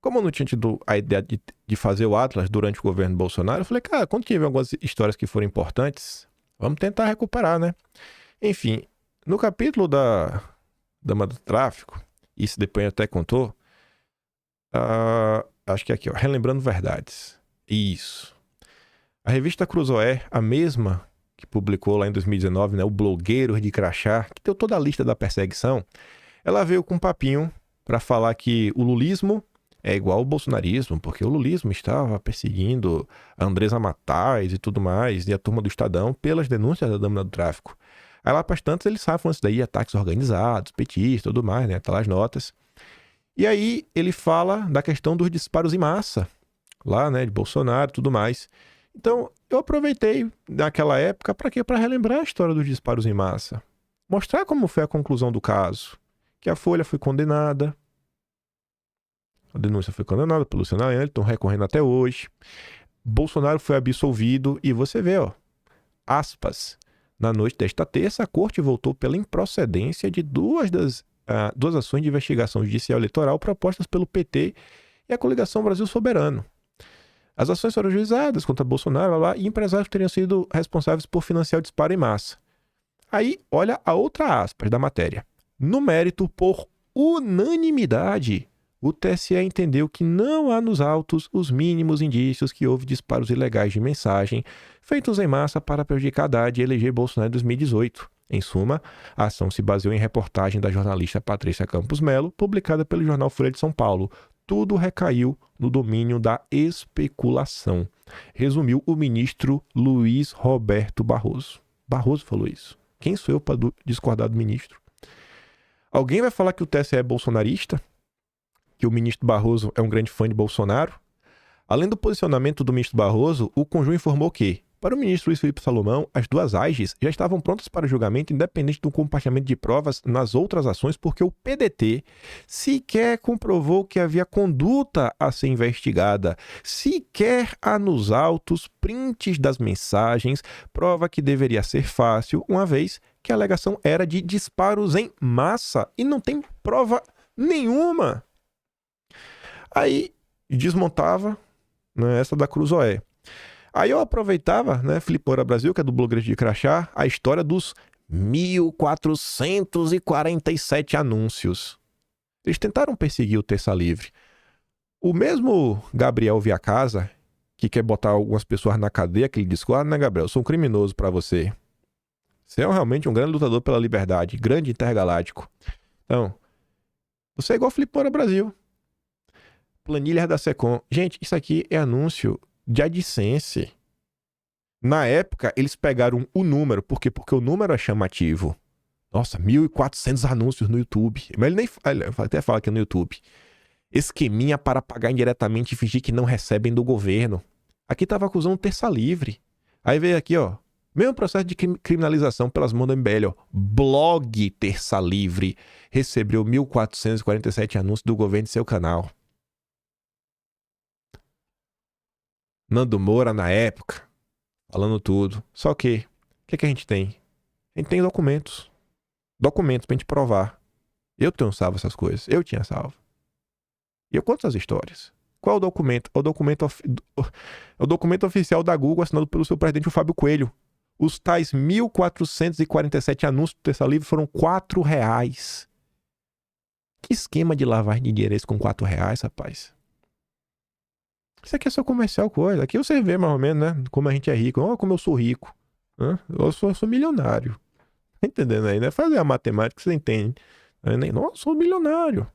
Speaker 1: Como eu não tinha tido a ideia de fazer o Atlas durante o governo Bolsonaro, eu falei, cara, quando tiver algumas histórias que foram importantes, vamos tentar recuperar, né? Enfim, No capítulo da Dama do Tráfico, isso depois até contou, acho que é aqui, ó, Relembrando Verdades. Isso. A revista Cruzoé, a mesma que publicou lá em 2019, né, o Blogueiros de Crachá, que deu toda a lista da perseguição, ela veio com um papinho para falar que o lulismo é igual ao bolsonarismo, porque o lulismo estava perseguindo a Andresa Matais e tudo mais, e a turma do Estadão, pelas denúncias da Dama do Tráfico. Aí lá para as tantas eles sabem isso daí, ataques organizados, petistas, tudo mais, né, tá lá as notas. E aí ele fala da questão dos disparos em massa, lá, né, de Bolsonaro e tudo mais. Então, eu aproveitei naquela época para quê? Para relembrar a história dos disparos em massa. Mostrar como foi a conclusão do caso. Que a Folha foi condenada. A denúncia foi condenada pelo Luciano Ayan, estão recorrendo até hoje. Bolsonaro foi absolvido e você vê, ó, aspas. Na noite desta terça, a corte voltou pela improcedência de duas ações de investigação judicial eleitoral propostas pelo PT e a coligação Brasil Soberano. As ações foram juizadas contra Bolsonaro e empresários teriam sido responsáveis por financiar o disparo em massa. Aí, olha a outra aspas da matéria. No mérito, por unanimidade, o TSE entendeu que não há nos autos os mínimos indícios que houve disparos ilegais de mensagem feitos em massa para prejudicar Haddad e eleger Bolsonaro em 2018. Em suma, a ação se baseou em reportagem da jornalista Patrícia Campos Melo, publicada pelo jornal Folha de São Paulo. Tudo recaiu no domínio da especulação, resumiu o ministro Luiz Roberto Barroso. Barroso falou isso. Quem sou eu para discordar do ministro? Alguém vai falar que o TSE é bolsonarista? Que o ministro Barroso é um grande fã de Bolsonaro? Além do posicionamento do ministro Barroso, o Conjur informou que, para o ministro Luiz Felipe Salomão, as duas AGs já estavam prontas para julgamento independente do compartilhamento de provas nas outras ações, porque o PDT sequer comprovou que havia conduta a ser investigada, sequer há nos autos prints das mensagens, prova que deveria ser fácil, uma vez que a alegação era de disparos em massa e não tem prova nenhuma. Aí desmontava, né, essa da Cruzoé. Aí eu aproveitava, né, Flipora Brasil, que é do Blogueiros de Crachá, a história dos 1.447 anúncios. Eles tentaram perseguir o Terça Livre. O mesmo Gabriel Viacasa, que quer botar algumas pessoas na cadeia, que ele diz, né, Gabriel, eu sou um criminoso para você. Você é realmente um grande lutador pela liberdade, grande intergaláctico. Então, você é igual Flipora Brasil. Planilhas da Secom. Gente, isso aqui é anúncio de AdSense. Na época, eles pegaram o número. Por quê? Porque o número é chamativo. Nossa, 1.400 anúncios no YouTube. Mas ele nem até fala que é no YouTube. Esqueminha para pagar indiretamente e fingir que não recebem do governo. Aqui tava acusando o Terça Livre. Aí veio aqui, ó. Mesmo processo de criminalização pelas mãos do MBL, ó. Blog Terça Livre recebeu 1.447 anúncios do governo de seu canal. Nando Moura, na época, falando tudo. Só que, o que a gente tem? A gente tem documentos. Documentos pra gente provar. Eu tenho salvo essas coisas. Eu tinha salvo. E eu conto essas histórias. Qual é o documento? É o documento oficial da Google assinado pelo seu presidente, o Fábio Coelho. Os tais 1.447 anúncios do Terça Livre foram R$4. Que esquema de lavagem de dinheiro é esse com R$4, rapaz? Isso aqui é só comercial coisa. Aqui você vê mais ou menos, né? Como a gente é rico. Olha como eu sou rico. Eu sou milionário. Tá entendendo aí, né? Fazer a matemática que você entende. Nossa, sou milionário.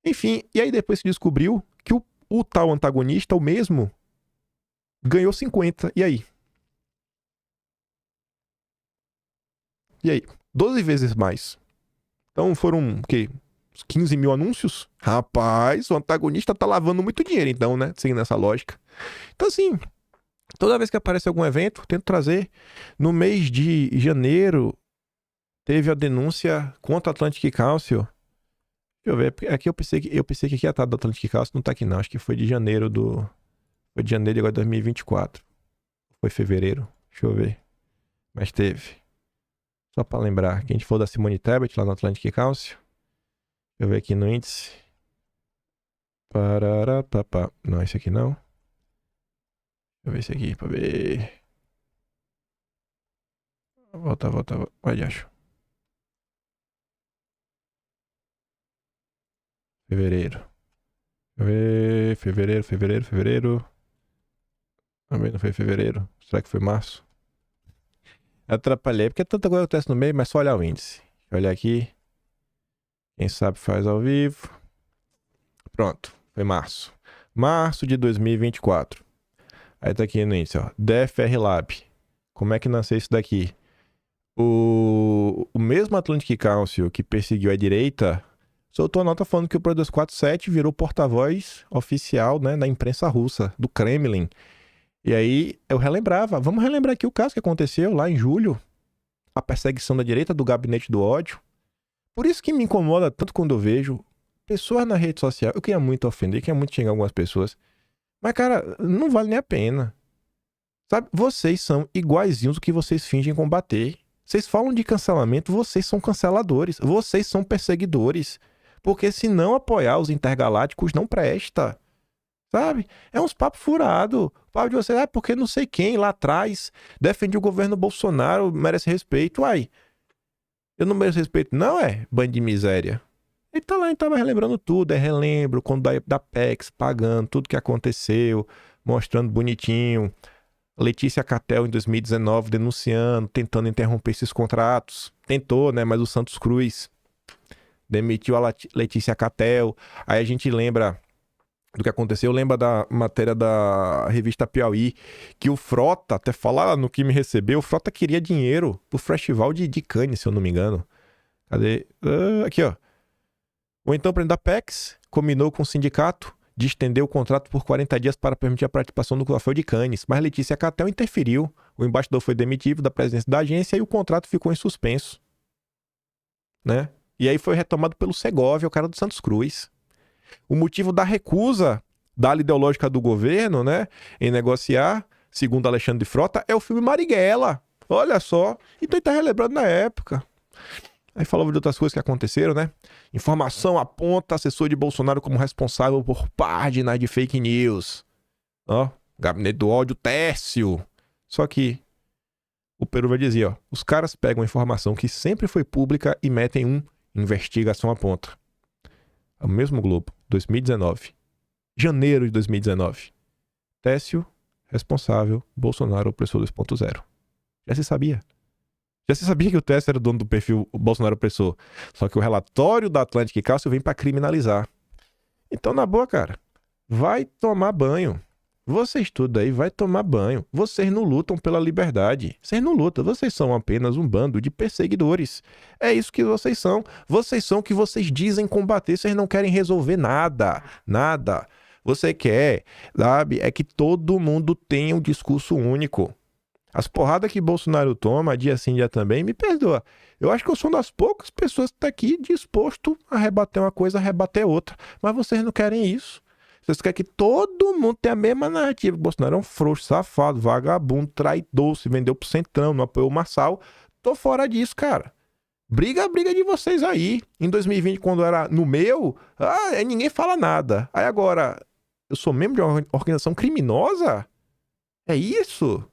Speaker 1: Enfim, e aí depois se descobriu que o tal antagonista, o mesmo, ganhou 50. E aí? E aí? 12 vezes mais. Então foram, o quê? 15 mil anúncios? Rapaz, o antagonista tá lavando muito dinheiro então, né? Seguindo essa lógica. Então assim, toda vez que aparece algum evento, tento trazer. No mês de janeiro, teve a denúncia contra a Atlantic Council. Deixa eu ver, aqui eu pensei que aqui ia estar do Atlantic Council, não tá aqui não. Acho que foi de janeiro Foi de janeiro de agora de 2024. Foi fevereiro, deixa eu ver. Mas teve. Só pra lembrar, que a gente for da Simone Tebet lá no Atlantic Council. Deixa eu ver aqui no índice. Pararapapá. Não, esse aqui não. Deixa eu ver esse aqui pra ver. Volta. Vai, acho. Fevereiro. Fevereiro. Também não foi fevereiro. Será que foi março? Atrapalhei, porque tanta coisa acontece no meio, mas só olhar o índice. Deixa eu olhar aqui. Quem sabe faz ao vivo. Pronto, foi março. Março de 2024. Aí tá aqui no índice, ó. DFR Lab. Como é que nasceu isso daqui? O mesmo Atlantic Council que perseguiu a direita soltou a nota falando que o Pro 247 virou porta-voz oficial, né, da imprensa russa, do Kremlin. E aí eu relembrava, vamos relembrar aqui o caso que aconteceu lá em julho, a perseguição da direita do gabinete do ódio. Por isso que me incomoda tanto quando eu vejo pessoas na rede social. Eu queria muito ofender, queria muito xingar algumas pessoas. Mas, cara, não vale nem a pena. Sabe, vocês são iguaizinhos do que vocês fingem combater. Vocês falam de cancelamento, vocês são canceladores. Vocês são perseguidores. Porque se não apoiar os intergalácticos, não presta. Sabe? É uns papos furados. Papo de você, porque não sei quem lá atrás defende o governo Bolsonaro, merece respeito. Uai, eu não mereço respeito, não é? Bando de miséria. Ele tá lá, ele tava relembrando tudo. Aí relembro quando da PEX, pagando tudo que aconteceu, mostrando bonitinho. Letícia Catel em 2019 denunciando, tentando interromper esses contratos. Tentou, né? Mas o Santos Cruz demitiu a Letícia Catel. Aí a gente lembra do que aconteceu. Lembra da matéria da revista Piauí, que o Frota, até falar no que me recebeu, o Frota queria dinheiro pro festival de Cannes, se eu não me engano. Cadê? Aqui, ó. O então presidente da PEX combinou com o sindicato de estender o contrato por 40 dias para permitir a participação no troféu de Cannes, mas Letícia Catel interferiu. O embaixador foi demitido da presidência da agência e o contrato ficou em suspenso. Né? E aí foi retomado pelo Segovia, o cara do Santos Cruz. O motivo da recusa da ala ideológica do governo, né, em negociar, segundo Alexandre de Frota, é o filme Marighella. Olha só. Então ele tá relembrando na época. Aí falava de outras coisas que aconteceram, né? Informação aponta assessor de Bolsonaro como responsável por páginas de fake news. Ó, gabinete do ódio, Tércio. Só que o Peru vai dizer, ó, os caras pegam a informação que sempre foi pública e metem um investigação aponta. É o mesmo Globo, 2019. Janeiro de 2019. Tércio, responsável, Bolsonaro, opressor 2.0. Já se sabia. Já se sabia que o Tércio era o dono do perfil Bolsonaro Opressor. Só que o relatório da Atlantic Council vem pra criminalizar. Então, na boa, cara, vai tomar banho. Vocês tudo aí, vai tomar banho. Vocês não lutam pela liberdade. Vocês não lutam. Vocês são apenas um bando de perseguidores. É isso que vocês são. Vocês são o que vocês dizem combater. Vocês não querem resolver nada. Nada. Você quer, sabe, é que todo mundo tenha um discurso único. As porradas que Bolsonaro toma, dia sim, dia também, me perdoa. Eu acho que eu sou uma das poucas pessoas que está aqui disposto a rebater uma coisa, a rebater outra. Mas vocês não querem isso. Vocês querem que todo mundo tenha a mesma narrativa. Bolsonaro é um frouxo, safado, vagabundo, traidor, se vendeu pro Centrão, não apoiou o Marçal. Tô fora disso, cara. Briga de vocês aí. Em 2020, quando era no meu, ninguém fala nada. Aí agora, eu sou membro de uma organização criminosa? É isso?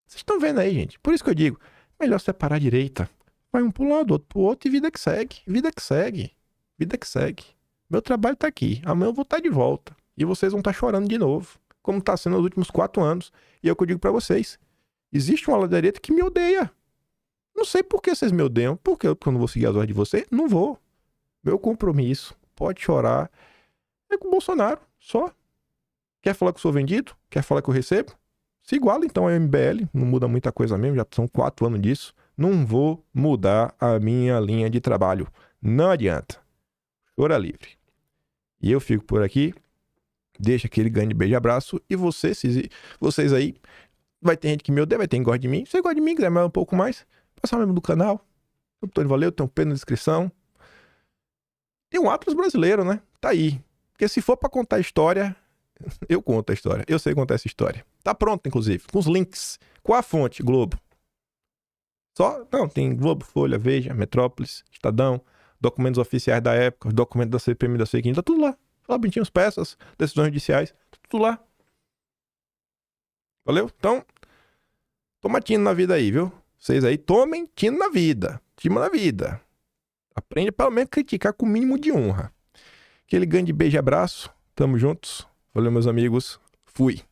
Speaker 1: Vocês estão vendo aí, gente. Por isso que eu digo, melhor separar a direita. Vai um pro lado, outro pro outro e vida que segue. Vida que segue. Vida que segue. Meu trabalho tá aqui. Amanhã eu vou estar de volta. E vocês vão estar chorando de novo. Como tá sendo nos últimos 4 anos. E é o que eu digo pra vocês. Existe uma ala da direita que me odeia. Não sei por que vocês me odeiam. Porque eu não vou seguir as ordens de vocês? Não vou. Meu compromisso. Pode chorar. É com o Bolsonaro. Só. Quer falar que eu sou vendido? Quer falar que eu recebo? Se iguala então ao MBL, não muda muita coisa mesmo, já são 4 anos disso. Não vou mudar a minha linha de trabalho. Não adianta. Chora livre. E eu fico por aqui. Deixa aquele grande beijo e abraço. E vocês aí, vai ter gente que me odeia, vai ter quem gosta de mim. Se você gosta de mim, quiser mais um pouco mais, passa mesmo do canal. O Tony Valeu, tem um P na descrição. Tem um Atlas brasileiro, né? Tá aí. Porque se for pra contar história, eu conto a história. Eu sei contar essa história. Tá pronto, inclusive. Com os links. Com a fonte, Globo. Só? Não, tem Globo, Folha, Veja, Metrópolis, Estadão, documentos oficiais da época, os documentos da CPMI, da CEQUIM, tá tudo lá. Lá, bonitinho, as peças, decisões judiciais, tá tudo lá. Valeu? Então, Toma tino na vida aí, viu? Vocês aí tomem tino na vida. Tino na vida. Aprende pelo menos a criticar com o mínimo de honra. Aquele grande beijo e abraço. Tamo juntos. Valeu, meus amigos. Fui.